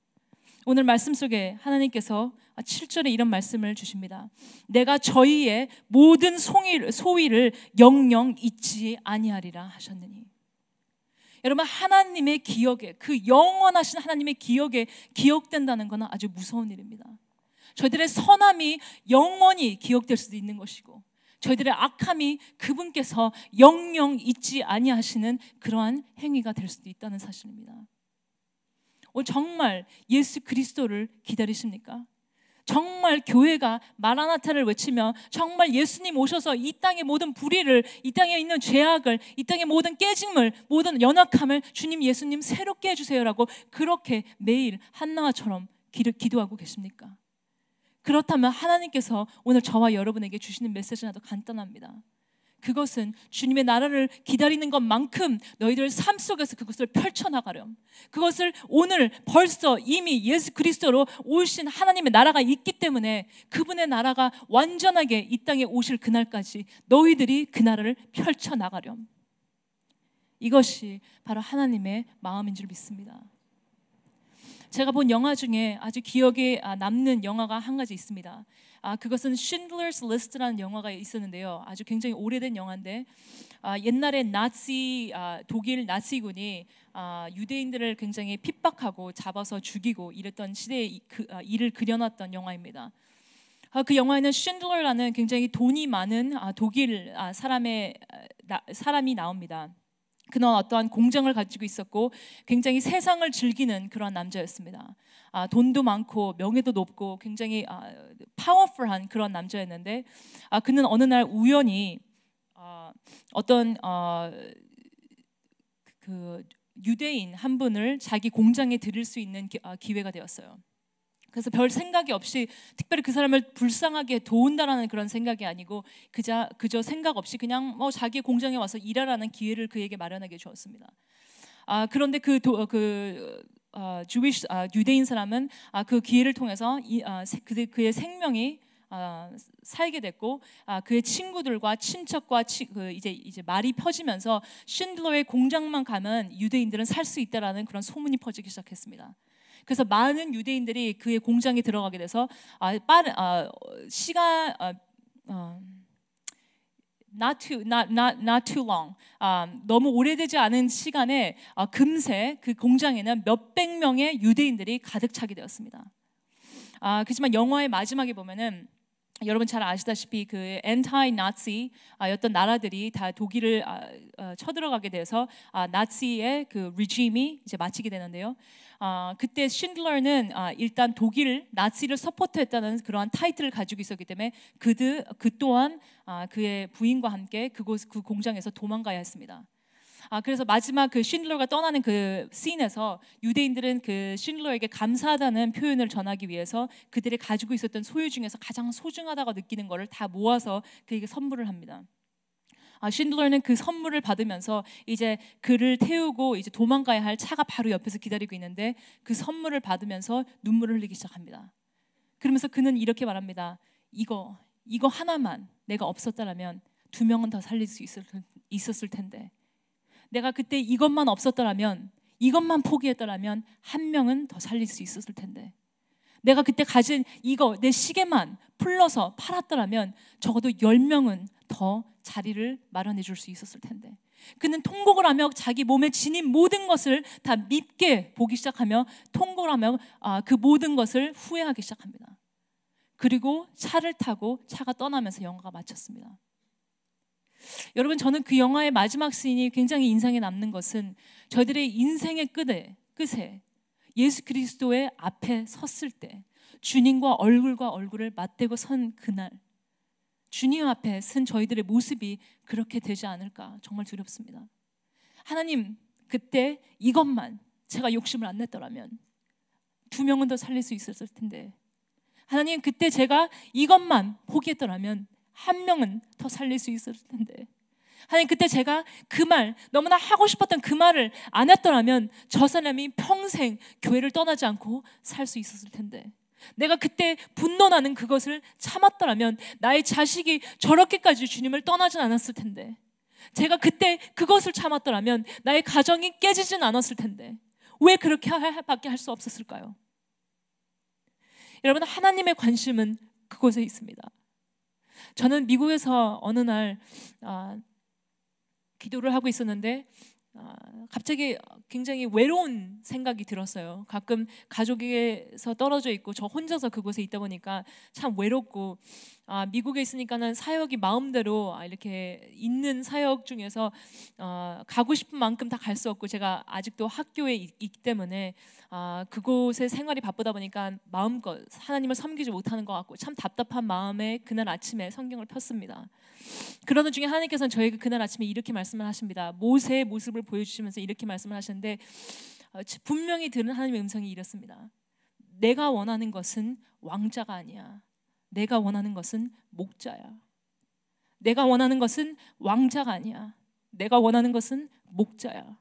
오늘 말씀 속에 하나님께서 7절에 이런 말씀을 주십니다. 내가 저희의 모든 소위를 영영 잊지 아니하리라 하셨느니. 여러분, 하나님의 기억에, 그 영원하신 하나님의 기억에 기억된다는 것은 아주 무서운 일입니다. 저희들의 선함이 영원히 기억될 수도 있는 것이고 저희들의 악함이 그분께서 영영 잊지 아니하시는 그러한 행위가 될 수도 있다는 사실입니다. 오늘 정말 예수 그리스도를 기다리십니까? 정말 교회가 마라나타를 외치며 정말 예수님 오셔서 이 땅의 모든 불의를, 이 땅에 있는 죄악을, 이 땅의 모든 깨짐을, 모든 연약함을 주님 예수님 새롭게 해주세요라고 그렇게 매일 한나와처럼 기도하고 계십니까? 그렇다면 하나님께서 오늘 저와 여러분에게 주시는 메시지는 아주 간단합니다. 그것은 주님의 나라를 기다리는 것만큼 너희들 삶 속에서 그것을 펼쳐나가렴. 그것을 오늘 벌써 이미 예수 그리스도로 오신 하나님의 나라가 있기 때문에 그분의 나라가 완전하게 이 땅에 오실 그날까지 너희들이 그 나라를 펼쳐나가렴. 이것이 바로 하나님의 마음인 줄 믿습니다. 제가 본 영화 중에 아주 기억에 남는 영화가 한 가지 있습니다. 그것은 Schindler's List라는 영화가 있었는데요. 아주 굉장히 오래된 영화인데 옛날에 독일 나치군이 유대인들을 굉장히 핍박하고 잡아서 죽이고 이랬던 시대의 일을 그려놨던 영화입니다. 그 영화에는 Schindler라는 굉장히 돈이 많은 독일 사람이 나옵니다. 그는 어떠한 공장을 가지고 있었고 굉장히 세상을 즐기는 그런 남자였습니다. 돈도 많고 명예도 높고 굉장히 파워풀한 그런 남자였는데 그는 어느 날 우연히 어떤 그 유대인 한 분을 자기 공장에 들일 수 있는 기회가 되었어요. 그래서 별 생각이 없이 특별히 그 사람을 불쌍하게 도운다라는 그런 생각이 아니고 그저 생각 없이 그냥 자기 공장에 와서 일하라는 기회를 그에게 마련하게 주었습니다. 그런데 유대인 사람은 그 기회를 통해서 그의 생명이 살게 됐고, 그의 친구들과 친척과 이제 말이 퍼지면서 신들러의 공장만 가면 유대인들은 살 수 있다라는 그런 소문이 퍼지기 시작했습니다. 그래서 많은 유대인들이 그의 공장에 들어가게 돼서 시간 not too long, 너무 오래되지 않은 시간에 금세 그 공장에는 몇백 명의 유대인들이 가득 차게 되었습니다. 그렇지만 영화의 마지막에 보면은 여러분 잘 아시다시피 그 엔타이 나치였던 나라들이 다 독일을 쳐들어가게 돼서 나치의 그 리짐이 이제 마치게 되는데요. 그때 신들러는 일단 독일 나치를 서포트했다는 그러한 타이틀을 가지고 있었기 때문에 그 또한 그의 부인과 함께 그 공장에서 도망가야 했습니다. 그래서 마지막 그 신들러가 떠나는 그 씬에서 유대인들은 그 신들러에게 감사하다는 표현을 전하기 위해서 그들이 가지고 있었던 소유 중에서 가장 소중하다고 느끼는 것을 다 모아서 그에게 선물을 합니다. 신들러는 그 선물을 받으면서 이제 그를 태우고 이제 도망가야 할 차가 바로 옆에서 기다리고 있는데 그 선물을 받으면서 눈물을 흘리기 시작합니다. 그러면서 그는 이렇게 말합니다. 이거 하나만 내가 없었다라면 2명은 더 살릴 수 있었을 텐데, 내가 그때 이것만 없었더라면, 이것만 포기했더라면 1명은 더 살릴 수 있었을 텐데, 내가 그때 가진 내 시계만 풀러서 팔았더라면 적어도 10명은 더 자리를 마련해 줄 수 있었을 텐데. 그는 통곡을 하며 자기 몸에 지닌 모든 것을 다 밉게 보기 시작하며 통곡을 하며 그 모든 것을 후회하기 시작합니다. 그리고 차를 타고 차가 떠나면서 영화가 마쳤습니다. 여러분, 저는 그 영화의 마지막 씬이 굉장히 인상에 남는 것은 저희들의 인생의 끝에 예수 그리스도의 앞에 섰을 때 주님과 얼굴과 얼굴을 맞대고 선 그날, 주님 앞에 선 저희들의 모습이 그렇게 되지 않을까 정말 두렵습니다. 하나님, 그때 이것만 제가 욕심을 안 냈더라면 2명은 더 살릴 수 있었을 텐데, 하나님, 그때 제가 이것만 포기했더라면 1명은 더 살릴 수 있었을 텐데, 하나님, 그때 제가 그 말, 너무나 하고 싶었던 그 말을 안 했더라면 저 사람이 평생 교회를 떠나지 않고 살 수 있었을 텐데, 내가 그때 분노나는 그것을 참았더라면 나의 자식이 저렇게까지 주님을 떠나진 않았을 텐데, 제가 그때 그것을 참았더라면 나의 가정이 깨지진 않았을 텐데, 왜 그렇게 밖에 할 수 없었을까요? 여러분, 하나님의 관심은 그곳에 있습니다. 저는 미국에서 어느 날 기도를 하고 있었는데 갑자기 굉장히 외로운 생각이 들었어요. 가끔 가족에서 떨어져 있고 저 혼자서 그곳에 있다 보니까 참 외롭고, 미국에 있으니까는 사역이 마음대로 이렇게 있는 사역 중에서 가고 싶은 만큼 다 갈 수 없고, 제가 아직도 학교에 있기 때문에 그곳의 생활이 바쁘다 보니까 마음껏 하나님을 섬기지 못하는 것 같고 참 답답한 마음에 그날 아침에 성경을 폈습니다. 그러는 중에 하나님께서는 저에게 그날 아침에 이렇게 말씀을 하십니다. 모세의 모습을 보여주시면서 이렇게 말씀을 하시는데, 분명히 들은 하나님의 음성이 이렇습니다. 내가 원하는 것은 왕자가 아니야. 내가 원하는 것은 목자야. 내가 원하는 것은 왕자가 아니야. 내가 원하는 것은 목자야.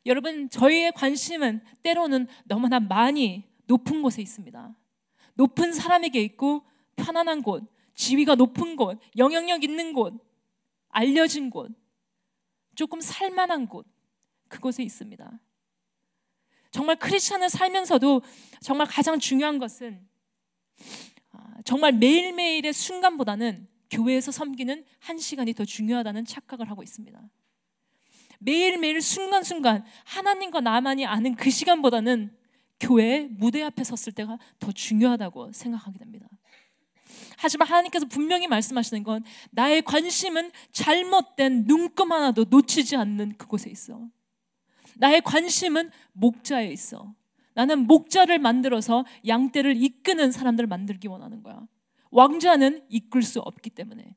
여러분, 저희의 관심은 때로는 너무나 많이 높은 곳에 있습니다. 높은 사람에게 있고, 편안한 곳, 지위가 높은 곳, 영향력 있는 곳, 알려진 곳, 조금 살만한 곳, 그곳에 있습니다. 정말 크리스천을 살면서도 정말 가장 중요한 것은 정말 매일매일의 순간보다는 교회에서 섬기는 1시간이 더 중요하다는 착각을 하고 있습니다. 매일매일 순간순간 하나님과 나만이 아는 그 시간보다는 교회의 무대 앞에 섰을 때가 더 중요하다고 생각하게 됩니다. 하지만 하나님께서 분명히 말씀하시는 건 나의 관심은 잘못된 눈금 하나도 놓치지 않는 그곳에 있어. 나의 관심은 목자에 있어. 나는 목자를 만들어서 양떼를 이끄는 사람들을 만들기 원하는 거야. 왕자는 이끌 수 없기 때문에.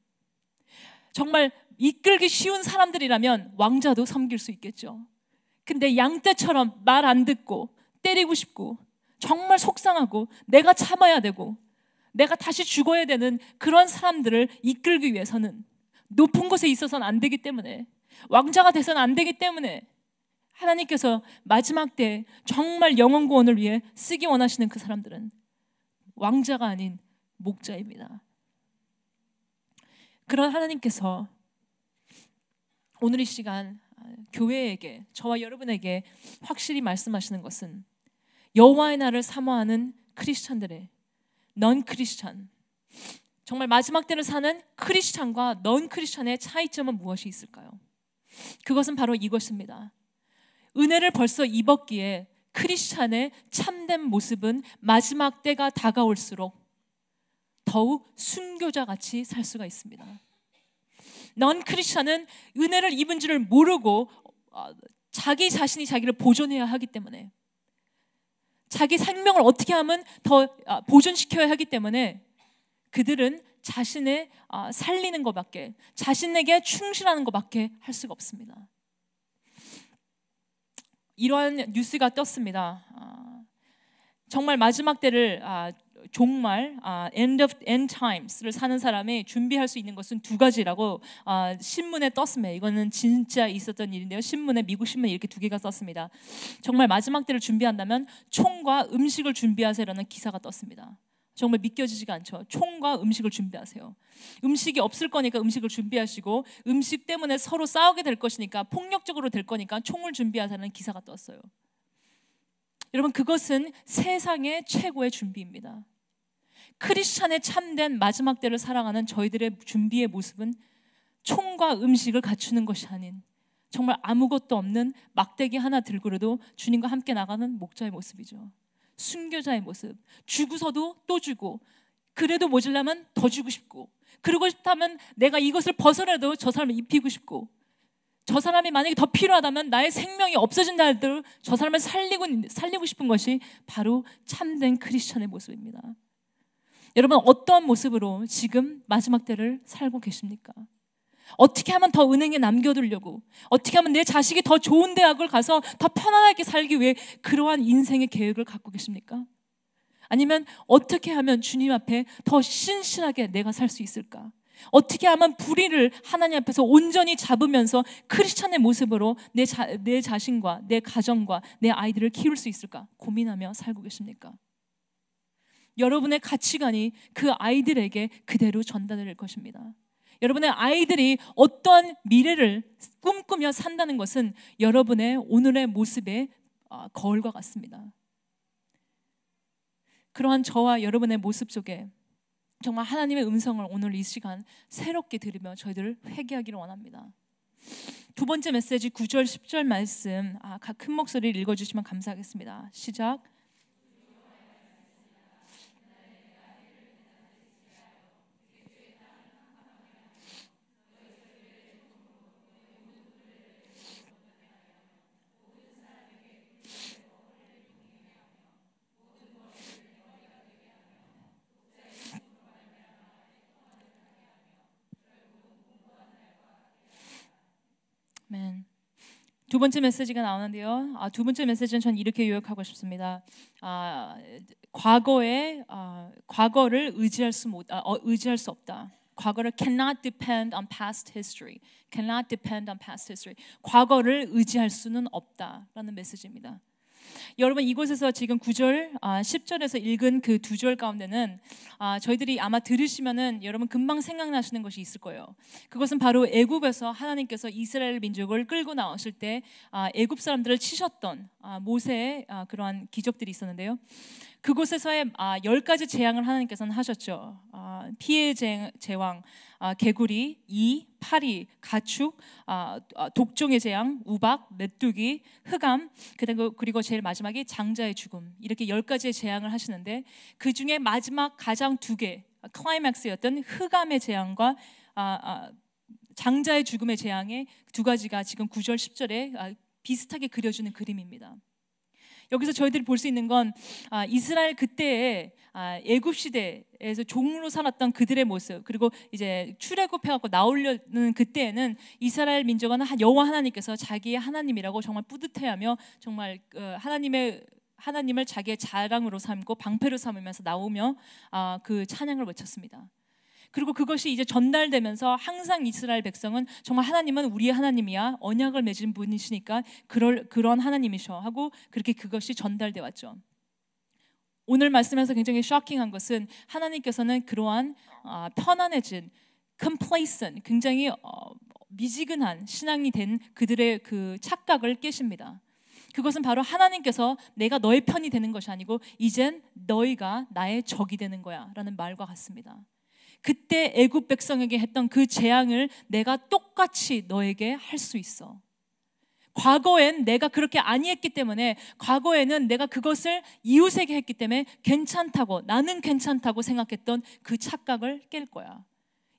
정말 이끌기 쉬운 사람들이라면 왕자도 섬길 수 있겠죠. 근데 양떼처럼 말 안 듣고 때리고 싶고 정말 속상하고 내가 참아야 되고 내가 다시 죽어야 되는 그런 사람들을 이끌기 위해서는 높은 곳에 있어서는 안 되기 때문에, 왕자가 돼서는 안 되기 때문에 하나님께서 마지막 때 정말 영원 구원을 위해 쓰기 원하시는 그 사람들은 왕자가 아닌 목자입니다. 그런 하나님께서 오늘 이 시간 교회에게, 저와 여러분에게 확실히 말씀하시는 것은 여호와의 날을 사모하는 크리스찬들의, 넌 크리스찬, 정말 마지막 때를 사는 크리스찬과 넌 크리스찬의 차이점은 무엇이 있을까요? 그것은 바로 이것입니다. 은혜를 벌써 입었기에 크리스찬의 참된 모습은 마지막 때가 다가올수록 더욱 순교자같이 살 수가 있습니다. 넌 크리스찬은 은혜를 입은 줄을 모르고 자기 자신이 자기를 보존해야 하기 때문에, 자기 생명을 어떻게 하면 더 보존시켜야 하기 때문에 그들은 자신의 살리는 것밖에, 자신에게 충실하는 것밖에 할 수가 없습니다. 이러한 뉴스가 떴습니다. 정말 마지막 때를 종말, end of end times를 사는 사람이 준비할 수 있는 것은 두 가지라고 신문에 떴습니다. 이거는 진짜 있었던 일인데요. 신문에, 미국 신문에 이렇게 두 개가 떴습니다. 정말 마지막 때를 준비한다면 총과 음식을 준비하세요라는 기사가 떴습니다. 정말 믿겨지지가 않죠. 총과 음식을 준비하세요. 음식이 없을 거니까 음식을 준비하시고, 음식 때문에 서로 싸우게 될 것이니까, 폭력적으로 될 거니까 총을 준비하자는 기사가 떴어요. 여러분, 그것은 세상의 최고의 준비입니다. 크리스찬의 참된 마지막 때를 살아가는 저희들의 준비의 모습은 총과 음식을 갖추는 것이 아닌 정말 아무것도 없는 막대기 하나 들고라도 주님과 함께 나가는 목자의 모습이죠. 순교자의 모습. 주고서도 또 주고, 그래도 모자라면 더 주고 싶고, 그러고 싶다면 내가 이것을 벗어나도 저 사람을 입히고 싶고, 저 사람이 만약에 더 필요하다면 나의 생명이 없어진다 할지라도 저 사람을 살리고 싶은 것이 바로 참된 크리스천의 모습입니다. 여러분, 어떤 모습으로 지금 마지막 때를 살고 계십니까? 어떻게 하면 더 은행에 남겨두려고, 어떻게 하면 내 자식이 더 좋은 대학을 가서 더 편안하게 살기 위해 그러한 인생의 계획을 갖고 계십니까? 아니면 어떻게 하면 주님 앞에 더 신실하게 내가 살 수 있을까? 어떻게 하면 불의를 하나님 앞에서 온전히 잡으면서 크리스찬의 모습으로 내 자신과 내 가정과 내 아이들을 키울 수 있을까 고민하며 살고 계십니까? 여러분의 가치관이 그 아이들에게 그대로 전달될 것입니다. 여러분의 아이들이 어떠한 미래를 꿈꾸며 산다는 것은 여러분의 오늘의 모습의 거울과 같습니다. 그러한 저와 여러분의 모습 속에 정말 하나님의 음성을 오늘 이 시간 새롭게 들으며 저희들을 회개하기를 원합니다. 두 번째 메시지 9절 10절 말씀 각 큰 목소리를 읽어주시면 감사하겠습니다. 시작. 아멘. 두 번째 메시지가 나오는데요. 두 번째 메시지는 전 이렇게 요약하고 싶습니다. 과거를 의지할 수 없다. 과거를 cannot depend on past history. cannot depend on past history. 과거를 의지할 수는 없다라는 메시지입니다. 여러분, 이곳에서 지금 9절, 10절에서 읽은 그 두 절 가운데는 저희들이 아마 들으시면은 여러분 금방 생각나시는 것이 있을 거예요. 그것은 바로 애굽에서 하나님께서 이스라엘 민족을 끌고 나오실 때 애굽 사람들을 치셨던 모세의 그러한 기적들이 있었는데요. 그곳에서의 10가지 재앙을 하나님께서는 하셨죠. 피의 제왕, 개구리, 이, 파리, 가축, 독종의 재앙, 우박, 메뚜기, 흑암, 그리고 제일 마지막이 장자의 죽음. 이렇게 10가지의 재앙을 하시는데 그 중에 마지막 가장 두 개, 클라이맥스였던 흑암의 재앙과 장자의 죽음의 재앙의 두 가지가 지금 9절, 10절에 비슷하게 그려주는 그림입니다. 여기서 저희들이 볼 수 있는 건 이스라엘 그때의 애굽 시대에서 종으로 살았던 그들의 모습, 그리고 이제 출애굽해갖고 나오려는 그때에는 이스라엘 민족은 여호와 하나님께서 자기의 하나님이라고 정말 뿌듯해하며 정말 하나님을 자기의 자랑으로 삼고 방패로 삼으면서 나오며 그 찬양을 외쳤습니다. 그리고 그것이 이제 전달되면서 항상 이스라엘 백성은 정말 하나님은 우리의 하나님이야, 언약을 맺은 분이시니까 그런 하나님이셔 하고 그렇게 그것이 전달돼 왔죠. 오늘 말씀에서 굉장히 쇼킹한 것은 하나님께서는 그러한 편안해진 complacent, 굉장히 미지근한 신앙이 된 그들의 그 착각을 깨십니다. 그것은 바로 하나님께서 내가 너의 편이 되는 것이 아니고 이젠 너희가 나의 적이 되는 거야 라는 말과 같습니다. 그때 애굽 백성에게 했던 그 재앙을 내가 똑같이 너에게 할 수 있어. 과거엔 내가 그렇게 아니했기 때문에, 과거에는 내가 그것을 이웃에게 했기 때문에 괜찮다고, 나는 괜찮다고 생각했던 그 착각을 깰 거야.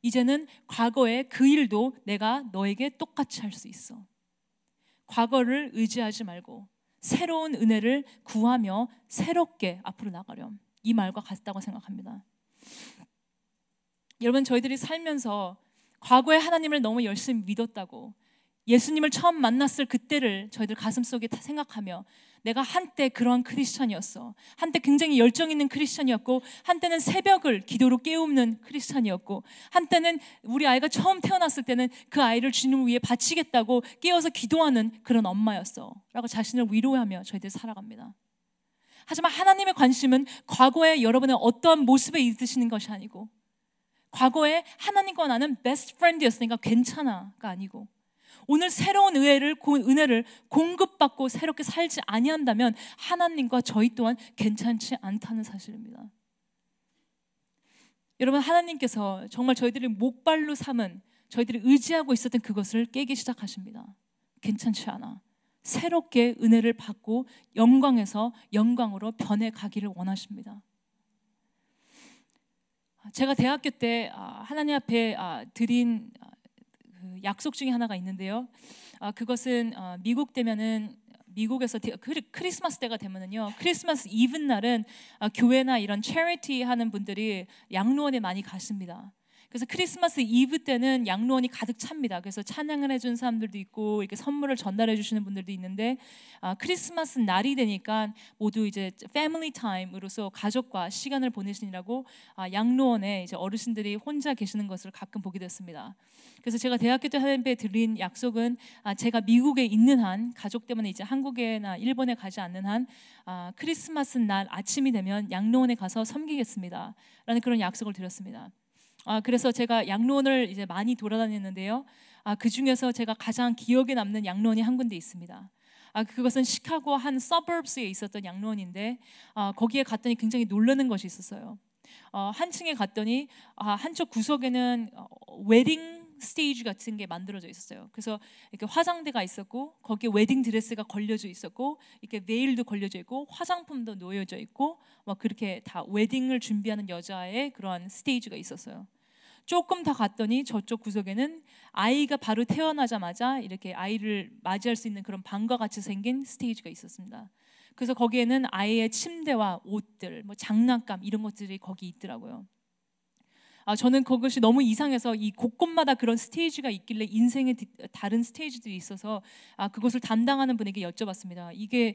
이제는 과거의 그 일도 내가 너에게 똑같이 할 수 있어. 과거를 의지하지 말고 새로운 은혜를 구하며 새롭게 앞으로 나가렴. 이 말과 같다고 생각합니다. 여러분, 저희들이 살면서 과거에 하나님을 너무 열심히 믿었다고, 예수님을 처음 만났을 그때를 저희들 가슴속에 다 생각하며 내가 한때 그러한 크리스찬이었어, 한때 굉장히 열정 있는 크리스찬이었고, 한때는 새벽을 기도로 깨우는 크리스찬이었고, 한때는 우리 아이가 처음 태어났을 때는 그 아이를 주님 위에 바치겠다고 깨어서 기도하는 그런 엄마였어 라고 자신을 위로하며 저희들 살아갑니다. 하지만 하나님의 관심은 과거에 여러분의 어떠한 모습에 있으시는 것이 아니고, 과거에 하나님과 나는 베스트 프렌드였으니까 괜찮아가 아니고, 오늘 새로운 은혜를 공급받고 새롭게 살지 아니한다면 하나님과 저희 또한 괜찮지 않다는 사실입니다. 여러분, 하나님께서 정말 저희들이 목발로 삼은, 저희들이 의지하고 있었던 그것을 깨기 시작하십니다. 괜찮지 않아. 새롭게 은혜를 받고 영광에서 영광으로 변해가기를 원하십니다. 제가 대학교 때 하나님 앞에 드린 그 약속 중에 하나가 있는데요. 그것은 미국 되면은, 미국에서 크리스마스 때가 되면은요, 크리스마스 이브 날은 교회나 이런 체리티 하는 분들이 양로원에 많이 가십니다. 그래서 크리스마스 이브 때는 양로원이 가득 찹니다. 그래서 찬양을 해준 사람들도 있고 이렇게 선물을 전달해 주시는 분들도 있는데, 크리스마스 날이 되니까 모두 이제 패밀리 타임으로서 가족과 시간을 보내시느라고 양로원에 이제 어르신들이 혼자 계시는 것을 가끔 보게 됐습니다. 그래서 제가 대학교 때 하나님께 드린 약속은 제가 미국에 있는 한, 가족 때문에 이제 한국에나 일본에 가지 않는 한, 크리스마스 날 아침이 되면 양로원에 가서 섬기겠습니다 라는 그런 약속을 드렸습니다. 그래서 제가 양로원을 이제 많이 돌아다녔는데요. 그 중에서 제가 가장 기억에 남는 양로원이 한 군데 있습니다. 그것은 시카고 한 서버브스에 있었던 양로원인데, 거기에 갔더니 굉장히 놀라는 것이 있었어요. 한 층에 갔더니 한쪽 구석에는 웨딩 스테이지 같은 게 만들어져 있었어요. 그래서 이렇게 화장대가 있었고, 거기에 웨딩 드레스가 걸려져 있었고, 이렇게 베일도 걸려져 있고, 화장품도 놓여져 있고, 막 그렇게 다 웨딩을 준비하는 여자의 그런 스테이지가 있었어요. 조금 더 갔더니 저쪽 구석에는 아이가 바로 태어나자마자 이렇게 아이를 맞이할 수 있는 그런 방과 같이 생긴 스테이지가 있었습니다. 그래서 거기에는 아이의 침대와 옷들, 뭐 장난감 이런 것들이 거기 있더라고요. 저는 그것이 너무 이상해서 이 곳곳마다 그런 스테이지가 있길래 인생의 다른 스테이지들이 있어서 그것을 담당하는 분에게 여쭤봤습니다. 이게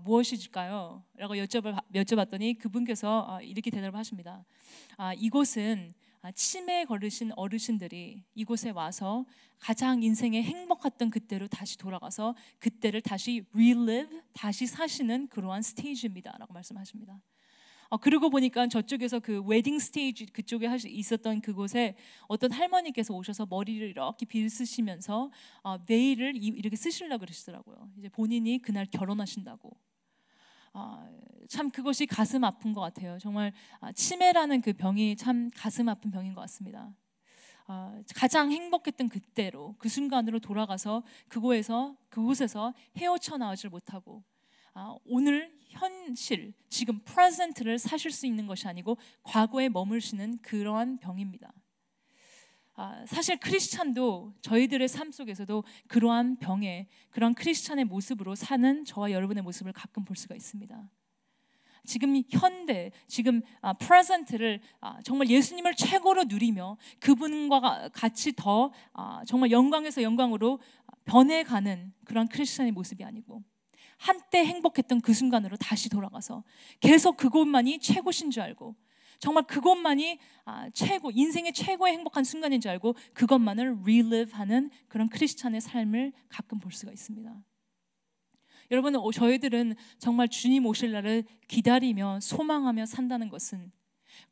무엇일까요? 라고 여쭤봤더니 그분께서 이렇게 대답을 하십니다. 이곳은 치매에 걸리신 어르신들이 이곳에 와서 가장 인생에 행복했던 그때로 다시 돌아가서 그때를 다시 relive, 다시 사시는 그러한 스테이지입니다 라고 말씀하십니다. 그러고 보니까 저쪽에서 그 웨딩 스테이지 그쪽에 있었던 그곳에 어떤 할머니께서 오셔서 머리를 이렇게 빗으시면서 베일을 이렇게 쓰시려고 그러시더라고요. 이제 본인이 그날 결혼하신다고. 참 그것이 가슴 아픈 것 같아요. 정말 치매라는 그 병이 참 가슴 아픈 병인 것 같습니다. 가장 행복했던 그때로, 그 순간으로 돌아가서 그곳에서 헤어쳐 나오질 못하고 오늘 현실, 지금 프레젠트를 사실 수 있는 것이 아니고 과거에 머물시는 그러한 병입니다. 사실 크리스찬도 저희들의 삶 속에서도 그러한 병에, 그러한 크리스찬의 모습으로 사는 저와 여러분의 모습을 가끔 볼 수가 있습니다. 지금 현대, 지금 프레젠트를 정말 예수님을 최고로 누리며 그분과 같이 더 정말 영광에서 영광으로 변해가는 그런 크리스찬의 모습이 아니고, 한때 행복했던 그 순간으로 다시 돌아가서 계속 그곳만이 최고신 줄 알고 정말 그것만이 인생의 최고의 행복한 순간인 줄 알고 그것만을 relive하는 그런 크리스찬의 삶을 가끔 볼 수가 있습니다. 여러분, 저희들은 정말 주님 오실 날을 기다리며 소망하며 산다는 것은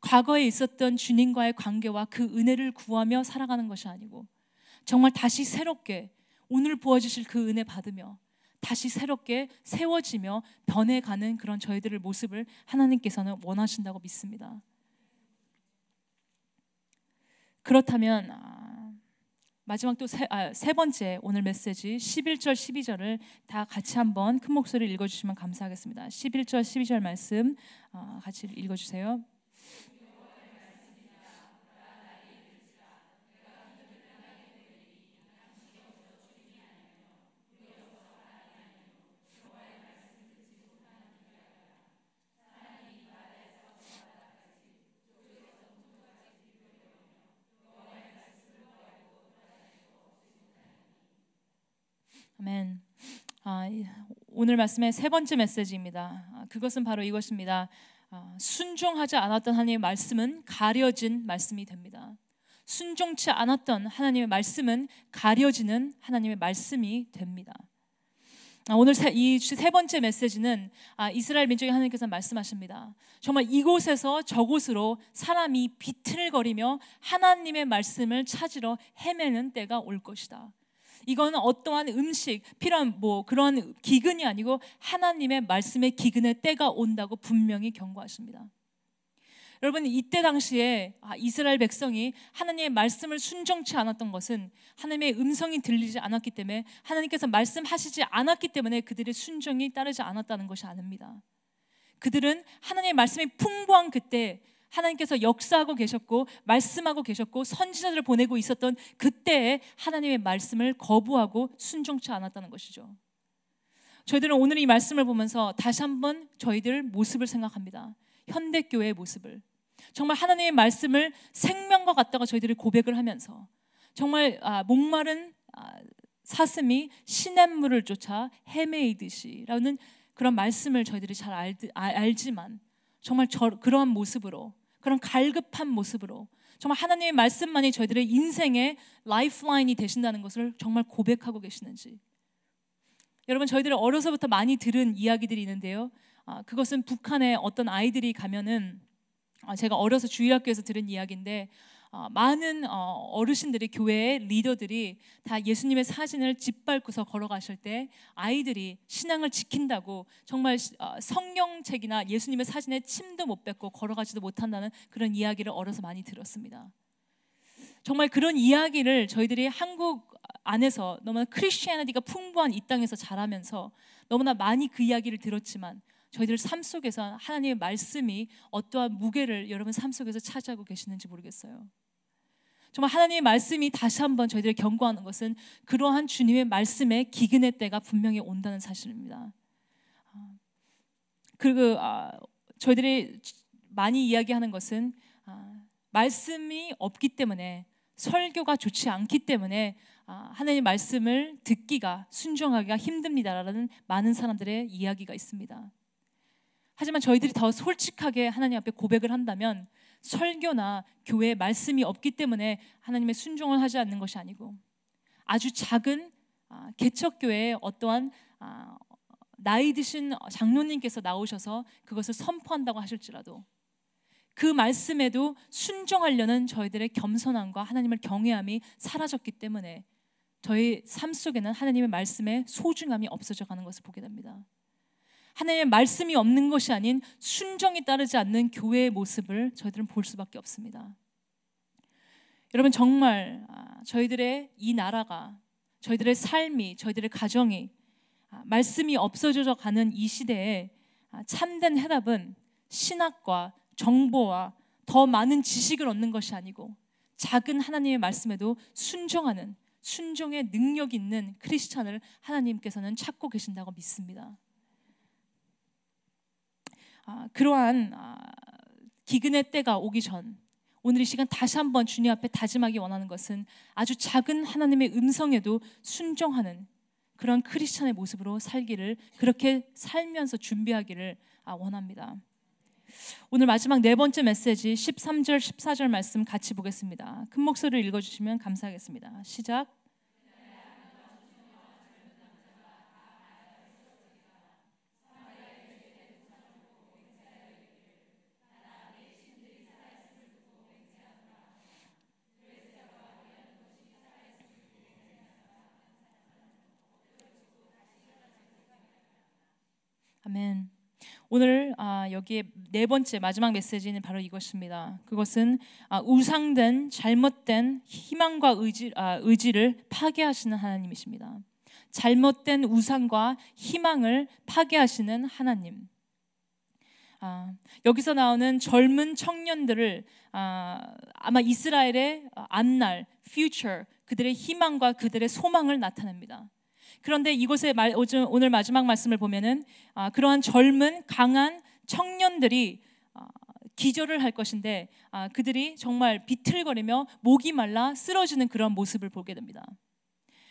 과거에 있었던 주님과의 관계와 그 은혜를 구하며 살아가는 것이 아니고 정말 다시 새롭게 오늘 부어주실 그 은혜 받으며 다시 새롭게 세워지며 변해가는 그런 저희들의 모습을 하나님께서는 원하신다고 믿습니다. 그렇다면 마지막 또 세 번째 오늘 메시지 11절 12절을 다 같이 한번 큰 목소리로 읽어주시면 감사하겠습니다. 11절 12절 말씀 같이 읽어주세요. 아멘. 오늘 말씀의 세 번째 메시지입니다. 그것은 바로 이것입니다. 순종하지 않았던 하나님의 말씀은 가려진 말씀이 됩니다. 순종치 않았던 하나님의 말씀은 가려지는 하나님의 말씀이 됩니다. 오늘 이 세 번째 메시지는 이스라엘 민족의 하나님께서 말씀하십니다. 정말 이곳에서 저곳으로 사람이 비틀거리며 하나님의 말씀을 찾으러 헤매는 때가 올 것이다. 이거는 어떠한 필요한 그런 기근이 아니고 하나님의 말씀의 기근의 때가 온다고 분명히 경고하십니다. 여러분, 이때 당시에 이스라엘 백성이 하나님의 말씀을 순종치 않았던 것은 하나님의 음성이 들리지 않았기 때문에 하나님께서 말씀하시지 않았기 때문에 그들의 순종이 따르지 않았다는 것이 아닙니다. 그들은 하나님의 말씀이 풍부한 그때 하나님께서 역사하고 계셨고 말씀하고 계셨고 선지자들을 보내고 있었던 그때에 하나님의 말씀을 거부하고 순종치 않았다는 것이죠. 저희들은 오늘 이 말씀을 보면서 다시 한번 저희들 모습을 생각합니다. 현대교회의 모습을 정말 하나님의 말씀을 생명과 같다고 저희들이 고백을 하면서 정말 목마른 사슴이 시냇물을 쫓아 헤매이듯이라는 그런 말씀을 저희들이 잘 알지만 정말 그러한 모습으로 그런 갈급한 모습으로 정말 하나님의 말씀만이 저희들의 인생의 라이프라인이 되신다는 것을 정말 고백하고 계시는지. 여러분, 저희들이 어려서부터 많이 들은 이야기들이 있는데요. 그것은 북한의 어떤 아이들이 가면은 제가 어려서 주일학교에서 들은 이야기인데 많은 어르신들이 교회의 리더들이 다 예수님의 사진을 짓밟고서 걸어가실 때 아이들이 신앙을 지킨다고 정말 성경책이나 예수님의 사진에 침도 못 뱉고 걸어가지도 못한다는 그런 이야기를 어려서 많이 들었습니다. 정말 그런 이야기를 저희들이 한국 안에서 너무나 크리스티애니티가 풍부한 이 땅에서 자라면서 너무나 많이 그 이야기를 들었지만 저희들 삶 속에서 하나님의 말씀이 어떠한 무게를 여러분 삶 속에서 차지하고 계시는지 모르겠어요. 정말 하나님의 말씀이 다시 한번 저희들을 경고하는 것은 그러한 주님의 말씀의 기근의 때가 분명히 온다는 사실입니다. 그리고 저희들이 많이 이야기하는 것은 말씀이 없기 때문에 설교가 좋지 않기 때문에 하나님의 말씀을 듣기가 순종하기가 힘듭니다라는 많은 사람들의 이야기가 있습니다. 하지만 저희들이 더 솔직하게 하나님 앞에 고백을 한다면 설교나 교회에 말씀이 없기 때문에 하나님의 순종을 하지 않는 것이 아니고 아주 작은 개척교회에 어떠한 나이 드신 장로님께서 나오셔서 그것을 선포한다고 하실지라도 그 말씀에도 순종하려는 저희들의 겸손함과 하나님을 경외함이 사라졌기 때문에 저희 삶 속에는 하나님의 말씀의 소중함이 없어져 가는 것을 보게 됩니다. 하나님의 말씀이 없는 것이 아닌 순종이 따르지 않는 교회의 모습을 저희들은 볼 수밖에 없습니다. 여러분, 정말 저희들의 이 나라가, 저희들의 삶이, 저희들의 가정이 말씀이 없어져 가는 이 시대에 참된 해답은 신학과 정보와 더 많은 지식을 얻는 것이 아니고 작은 하나님의 말씀에도 순종하는 순종의 능력 있는 크리스찬을 하나님께서는 찾고 계신다고 믿습니다. 그러한 기근의 때가 오기 전 오늘 이 시간 다시 한번 주님 앞에 다짐하기 원하는 것은 아주 작은 하나님의 음성에도 순종하는 그런 크리스찬의 모습으로 살기를, 그렇게 살면서 준비하기를 원합니다. 오늘 마지막 네 번째 메시지 13절 14절 말씀 같이 보겠습니다. 큰 목소리로 읽어주시면 감사하겠습니다. 시작. 아멘. 오늘 여기에 네 번째 마지막 메시지는 바로 이것입니다. 그것은 우상된 잘못된 희망과 의지를 파괴하시는 하나님이십니다. 잘못된 우상과 희망을 파괴하시는 하나님. 여기서 나오는 젊은 청년들을 아마 이스라엘의 앞날, future, 그들의 희망과 그들의 소망을 나타냅니다. 그런데 이곳에 오늘 마지막 말씀을 보면은 그러한 젊은 강한 청년들이 기절을 할 것인데 그들이 정말 비틀거리며 목이 말라 쓰러지는 그런 모습을 보게 됩니다.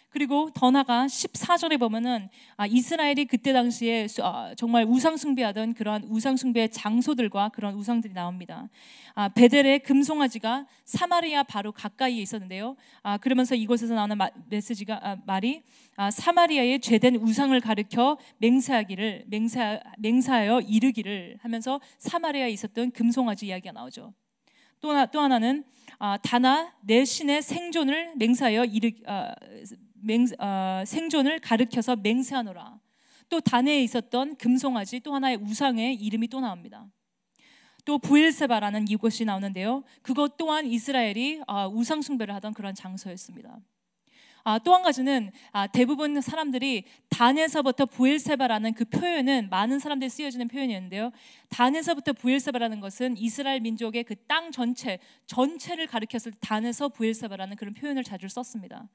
그리고 더 나아가 14절에 보면은 이스라엘이 그때 당시에 정말 우상 숭배하던 그러한 우상 숭배의 장소들과 그런 우상들이 나옵니다. 베델의 금송아지가 사마리아 바로 가까이에 있었는데요. 그러면서 이곳에서 나오는 말이 사마리아의 죄된 우상을 가리켜 맹세하여 이르기를 하면서 사마리아에 있었던 금송아지 이야기가 나오죠. 또 하나는 다나 내 신의 생존을 생존을 가르켜서 맹세하노라. 또 단에 있었던 금송아지 또 하나의 우상의 이름이 또 나옵니다. 또 부엘세바라는 이곳이 나오는데요. 그것 또한 이스라엘이 우상 숭배를 하던 그런 장소였습니다. 또 한 가지는 대부분 사람들이 단에서부터 부엘세바라는 그 표현은 많은 사람들이 쓰여지는 표현이었는데요. 단에서부터 부엘세바라는 것은 이스라엘 민족의 그 땅 전체를 가리켰을 때 단에서 부엘세바라는 그런 표현을 자주 썼습니다.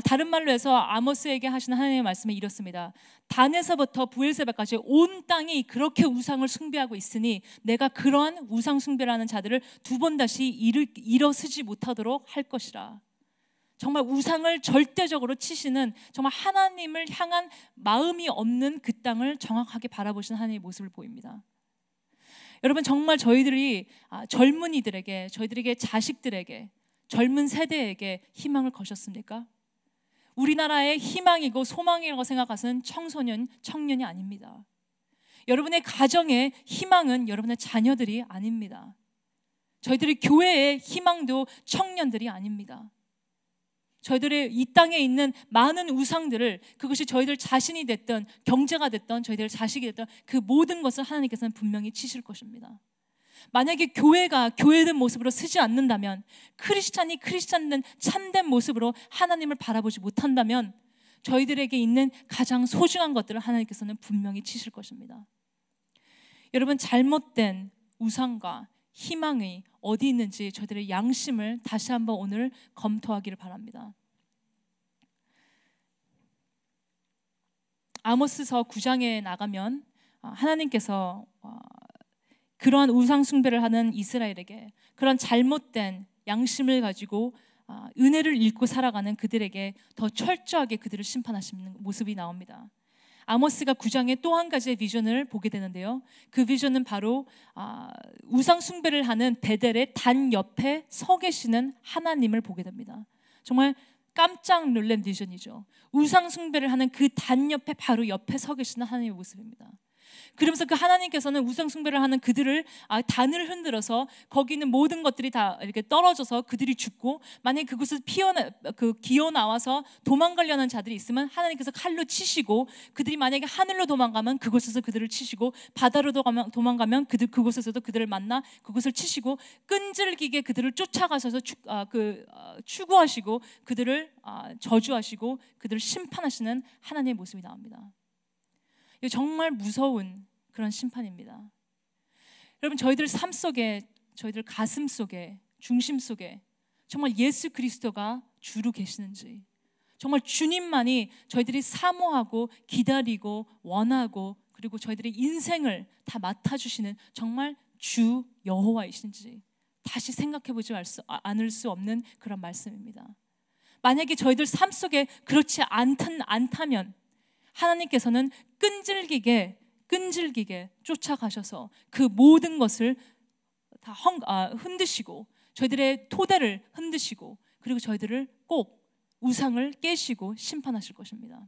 다른 말로 해서 아모스에게 하시는 하나님의 말씀은 이렇습니다. 단에서부터 부엘세바까지 온 땅이 그렇게 우상을 숭배하고 있으니 내가 그러한 우상 숭배라는 자들을 두 번 다시 일어서지 못하도록 할 것이라. 정말 우상을 절대적으로 치시는 정말 하나님을 향한 마음이 없는 그 땅을 정확하게 바라보시는 하나님의 모습을 보입니다. 여러분 정말 저희들이 젊은이들에게 저희들에게 자식들에게 젊은 세대에게 희망을 거셨습니까? 우리나라의 희망이고 소망이라고 생각하는 청소년, 청년이 아닙니다. 여러분의 가정의 희망은 여러분의 자녀들이 아닙니다. 저희들의 교회의 희망도 청년들이 아닙니다. 저희들의 이 땅에 있는 많은 우상들을 그것이 저희들 자신이 됐던 경제가 됐던 저희들 자식이 됐던 그 모든 것을 하나님께서는 분명히 치실 것입니다. 만약에 교회가 교회된 모습으로 쓰지 않는다면 크리스찬이 크리스찬된 참된 모습으로 하나님을 바라보지 못한다면 저희들에게 있는 가장 소중한 것들을 하나님께서는 분명히 치실 것입니다. 여러분 잘못된 우상과 희망이 어디 있는지 저희들의 양심을 다시 한번 오늘 검토하기를 바랍니다. 아모스서 9장에 나가면 하나님께서 그러한 우상 숭배를 하는 이스라엘에게 그런 잘못된 양심을 가지고 은혜를 잃고 살아가는 그들에게 더 철저하게 그들을 심판하시는 모습이 나옵니다. 아모스가 9장에 또 한 가지의 비전을 보게 되는데요. 그 비전은 바로 우상 숭배를 하는 베델의 단 옆에 서 계시는 하나님을 보게 됩니다. 정말 깜짝 놀란 비전이죠. 우상 숭배를 하는 그 단 옆에 바로 옆에 서 계시는 하나님의 모습입니다. 그러면서 그 하나님께서는 우상 숭배를 하는 그들을 단을 흔들어서 거기 있는 모든 것들이 다 이렇게 떨어져서 그들이 죽고 만약에 그곳에서 기어 나와서 도망가려는 자들이 있으면 하나님께서 칼로 치시고 그들이 만약에 하늘로 도망가면 그곳에서 그들을 치시고 바다로 도망가면 그곳에서도 그들을 만나 그곳을 치시고 끈질기게 그들을 쫓아가셔서 추구하시고 그들을 저주하시고 그들을 심판하시는 하나님의 모습이 나옵니다. 이거 정말 무서운 그런 심판입니다. 여러분 저희들 삶 속에 저희들 가슴 속에 중심 속에 정말 예수 그리스도가 주로 계시는지 정말 주님만이 저희들이 사모하고 기다리고 원하고 그리고 저희들의 인생을 다 맡아주시는 정말 주 여호와이신지 다시 생각해보지 않을 수 없는 그런 말씀입니다. 만약에 저희들 삶 속에 그렇지 않다면 하나님께서는 끈질기게 끈질기게 쫓아가셔서 그 모든 것을 다 흔드시고 저희들의 토대를 흔드시고 그리고 저희들을 꼭 우상을 깨시고 심판하실 것입니다.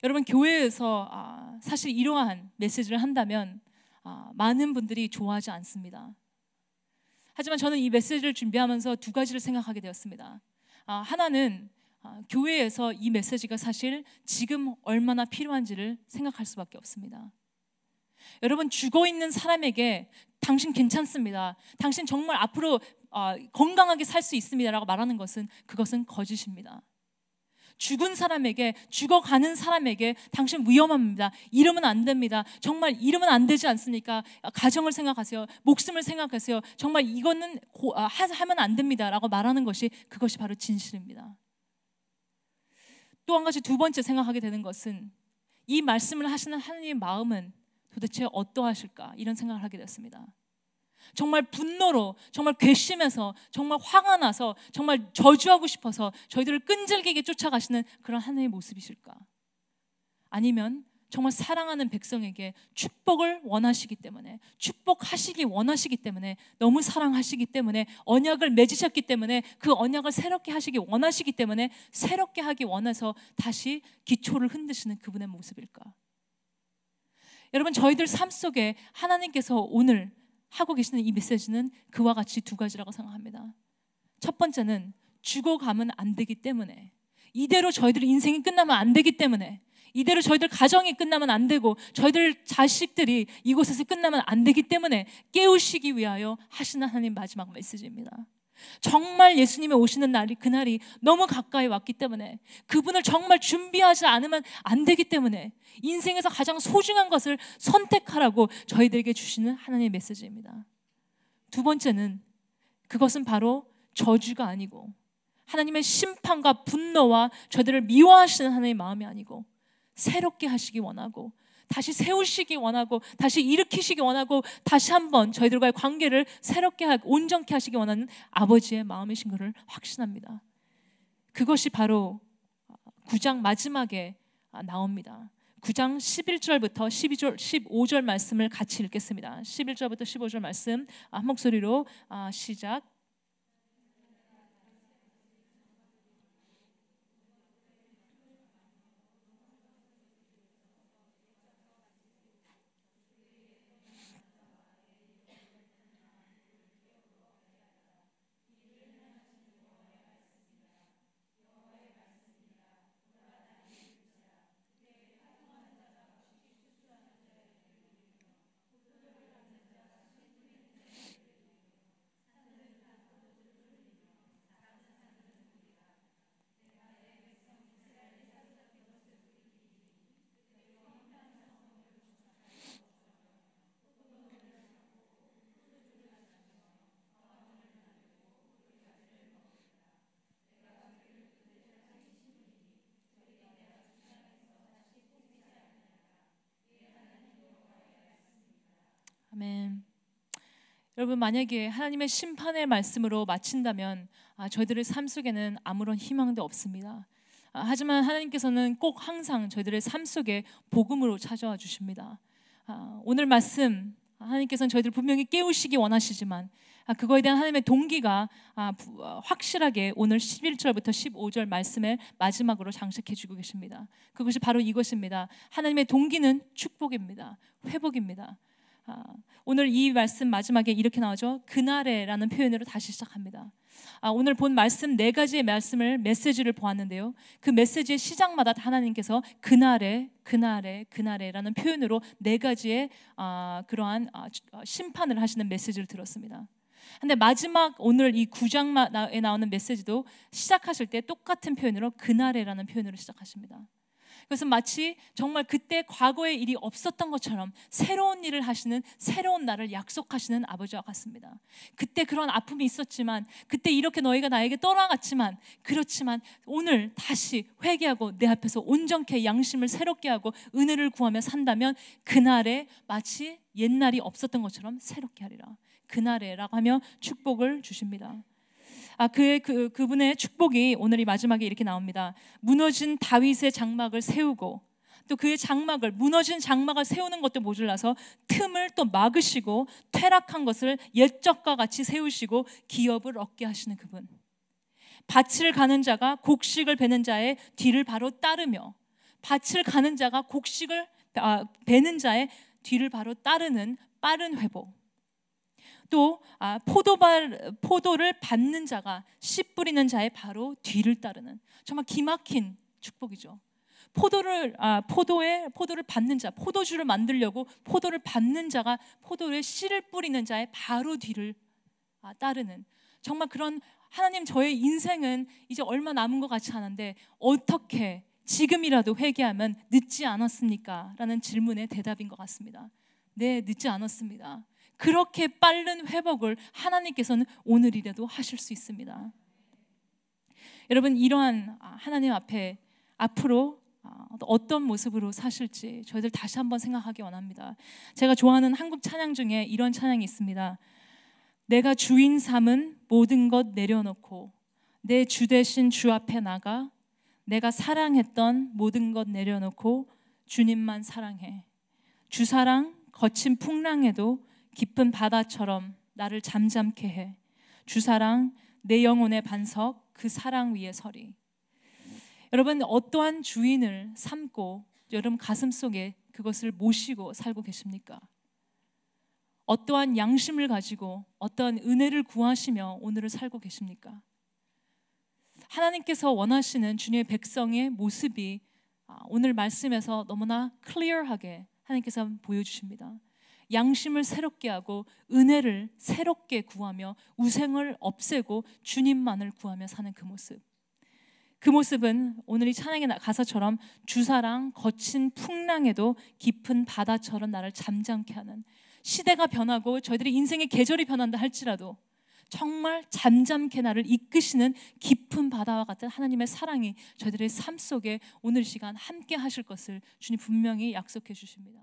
여러분, 교회에서 사실 이러한 메시지를 한다면 많은 분들이 좋아하지 않습니다. 하지만 저는 이 메시지를 준비하면서 두 가지를 생각하게 되었습니다. 하나는 교회에서 이 메시지가 사실 지금 얼마나 필요한지를 생각할 수밖에 없습니다. 여러분, 죽어있는 사람에게 당신 괜찮습니다, 당신 정말 앞으로 건강하게 살 수 있습니다 라고 말하는 것은 그것은 거짓입니다. 죽은 사람에게, 죽어가는 사람에게 당신 위험합니다, 이러면 안 됩니다, 정말 이러면 안 되지 않습니까? 가정을 생각하세요, 목숨을 생각하세요, 정말 이거는 하면 안 됩니다 라고 말하는 것이 그것이 바로 진실입니다. 또 한 가지, 두 번째 생각하게 되는 것은 이 말씀을 하시는 하나님의 마음은 도대체 어떠하실까, 이런 생각을 하게 되었습니다. 정말 분노로, 정말 괘씸해서, 정말 화가 나서, 정말 저주하고 싶어서 저희들을 끈질기게 쫓아가시는 그런 하나님의 모습이실까? 아니면 정말 사랑하는 백성에게 축복을 원하시기 때문에, 축복하시기 원하시기 때문에, 너무 사랑하시기 때문에, 언약을 맺으셨기 때문에, 그 언약을 새롭게 하시기 원하시기 때문에 새롭게 하기 원해서 다시 기초를 흔드시는 그분의 모습일까? 여러분, 저희들 삶 속에 하나님께서 오늘 하고 계시는 이 메시지는 그와 같이 두 가지라고 생각합니다. 첫 번째는 죽어가면 안 되기 때문에, 이대로 저희들 인생이 끝나면 안 되기 때문에, 이대로 저희들 가정이 끝나면 안 되고 저희들 자식들이 이곳에서 끝나면 안 되기 때문에 깨우시기 위하여 하시는 하나님 마지막 메시지입니다. 정말 예수님이 오시는 날이, 그날이 너무 가까이 왔기 때문에, 그분을 정말 준비하지 않으면 안 되기 때문에 인생에서 가장 소중한 것을 선택하라고 저희들에게 주시는 하나님의 메시지입니다. 두 번째는 그것은 바로 저주가 아니고 하나님의 심판과 분노와 저희들을 미워하시는 하나님의 마음이 아니고 새롭게 하시기 원하고, 다시 세우시기 원하고, 다시 일으키시기 원하고, 다시 한번 저희들과의 관계를 새롭게 하고 온전케 하시기 원하는 아버지의 마음이신 것을 확신합니다. 그것이 바로 9장 마지막에 나옵니다. 9장 11절부터 12절, 15절 말씀을 같이 읽겠습니다. 11절부터 15절 말씀 한 목소리로 시작. 아멘. 여러분, 만약에 하나님의 심판의 말씀으로 마친다면 저희들의 삶 속에는 아무런 희망도 없습니다. 하지만 하나님께서는 꼭 항상 저희들의 삶 속에 복음으로 찾아와 주십니다. 오늘 말씀 하나님께서는 저희들 분명히 깨우시기 원하시지만 그거에 대한 하나님의 동기가 확실하게 오늘 11절부터 15절 말씀의 마지막으로 장식해 주고 계십니다. 그것이 바로 이것입니다. 하나님의 동기는 축복입니다. 회복입니다. 오늘 이 말씀 마지막에 이렇게 나오죠. 그날에라는 표현으로 다시 시작합니다. 오늘 본 말씀 네 가지의 메시지를 보았는데요, 그 메시지의 시작마다 하나님께서 그날에라는 표현으로 네 가지의 그러한 심판을 하시는 메시지를 들었습니다. 근데 마지막 오늘 이 9장에 나오는 메시지도 시작하실 때 똑같은 표현으로 그날에라는 표현으로 시작하십니다. 그래서 마치 정말 그때 과거의 일이 없었던 것처럼 새로운 일을 하시는, 새로운 날을 약속하시는 아버지와 같습니다. 그때 그런 아픔이 있었지만, 그때 이렇게 너희가 나에게 떠나갔지만, 그렇지만 오늘 다시 회개하고 내 앞에서 온전케 양심을 새롭게 하고 은혜를 구하며 산다면 그날에 마치 옛날이 없었던 것처럼 새롭게 하리라. 그날에라고 하며 축복을 주십니다. 그분의 축복이 오늘 이 마지막에 이렇게 나옵니다. 무너진 다윗의 장막을 세우고 또 그의 장막을, 무너진 장막을 세우는 것도 모자라서 틈을 또 막으시고 퇴락한 것을 옛적과 같이 세우시고 기업을 얻게 하시는 그분. 밭을 가는 자가 곡식을 베는 자의 뒤를 바로 따르며, 밭을 가는 자가 곡식을 베는 자의 뒤를 바로 따르는 빠른 회복. 또 포도를 받는 자가 씨 뿌리는 자의 바로 뒤를 따르는, 정말 기막힌 축복이죠. 포도를 받는 자, 포도주를 만들려고 포도를 받는 자가 포도에 씨를 뿌리는 자의 바로 뒤를 따르는, 정말 그런, 하나님, 저의 인생은 이제 얼마 남은 것 같지 않은데 어떻게 지금이라도 회개하면 늦지 않았습니까? 라는 질문의 대답인 것 같습니다. 네, 늦지 않았습니다. 그렇게 빠른 회복을 하나님께서는 오늘이라도 하실 수 있습니다. 여러분, 이러한 하나님 앞에 앞으로 어떤 모습으로 사실지 저희들 다시 한번 생각하기 원합니다. 제가 좋아하는 한국 찬양 중에 이런 찬양이 있습니다. 내가 주인 삼은 모든 것 내려놓고 내 주 대신 주 앞에 나가 내가 사랑했던 모든 것 내려놓고 주님만 사랑해. 주 사랑 거친 풍랑에도 깊은 바다처럼 나를 잠잠케 해. 주 사랑 내 영혼의 반석 그 사랑 위에 서리. 여러분, 어떠한 주인을 삼고 여러분 가슴속에 그것을 모시고 살고 계십니까? 어떠한 양심을 가지고 어떠한 은혜를 구하시며 오늘을 살고 계십니까? 하나님께서 원하시는 주님의 백성의 모습이 오늘 말씀에서 너무나 클리어하게 하나님께서 보여주십니다. 양심을 새롭게 하고 은혜를 새롭게 구하며 우생을 없애고 주님만을 구하며 사는 그 모습. 그 모습은 오늘 이 찬양의 가사처럼 주사랑 거친 풍랑에도 깊은 바다처럼 나를 잠잠케 하는, 시대가 변하고 저희들의 인생의 계절이 변한다 할지라도 정말 잠잠케 나를 이끄시는 깊은 바다와 같은 하나님의 사랑이 저희들의 삶 속에 오늘 시간 함께 하실 것을 주님 분명히 약속해 주십니다.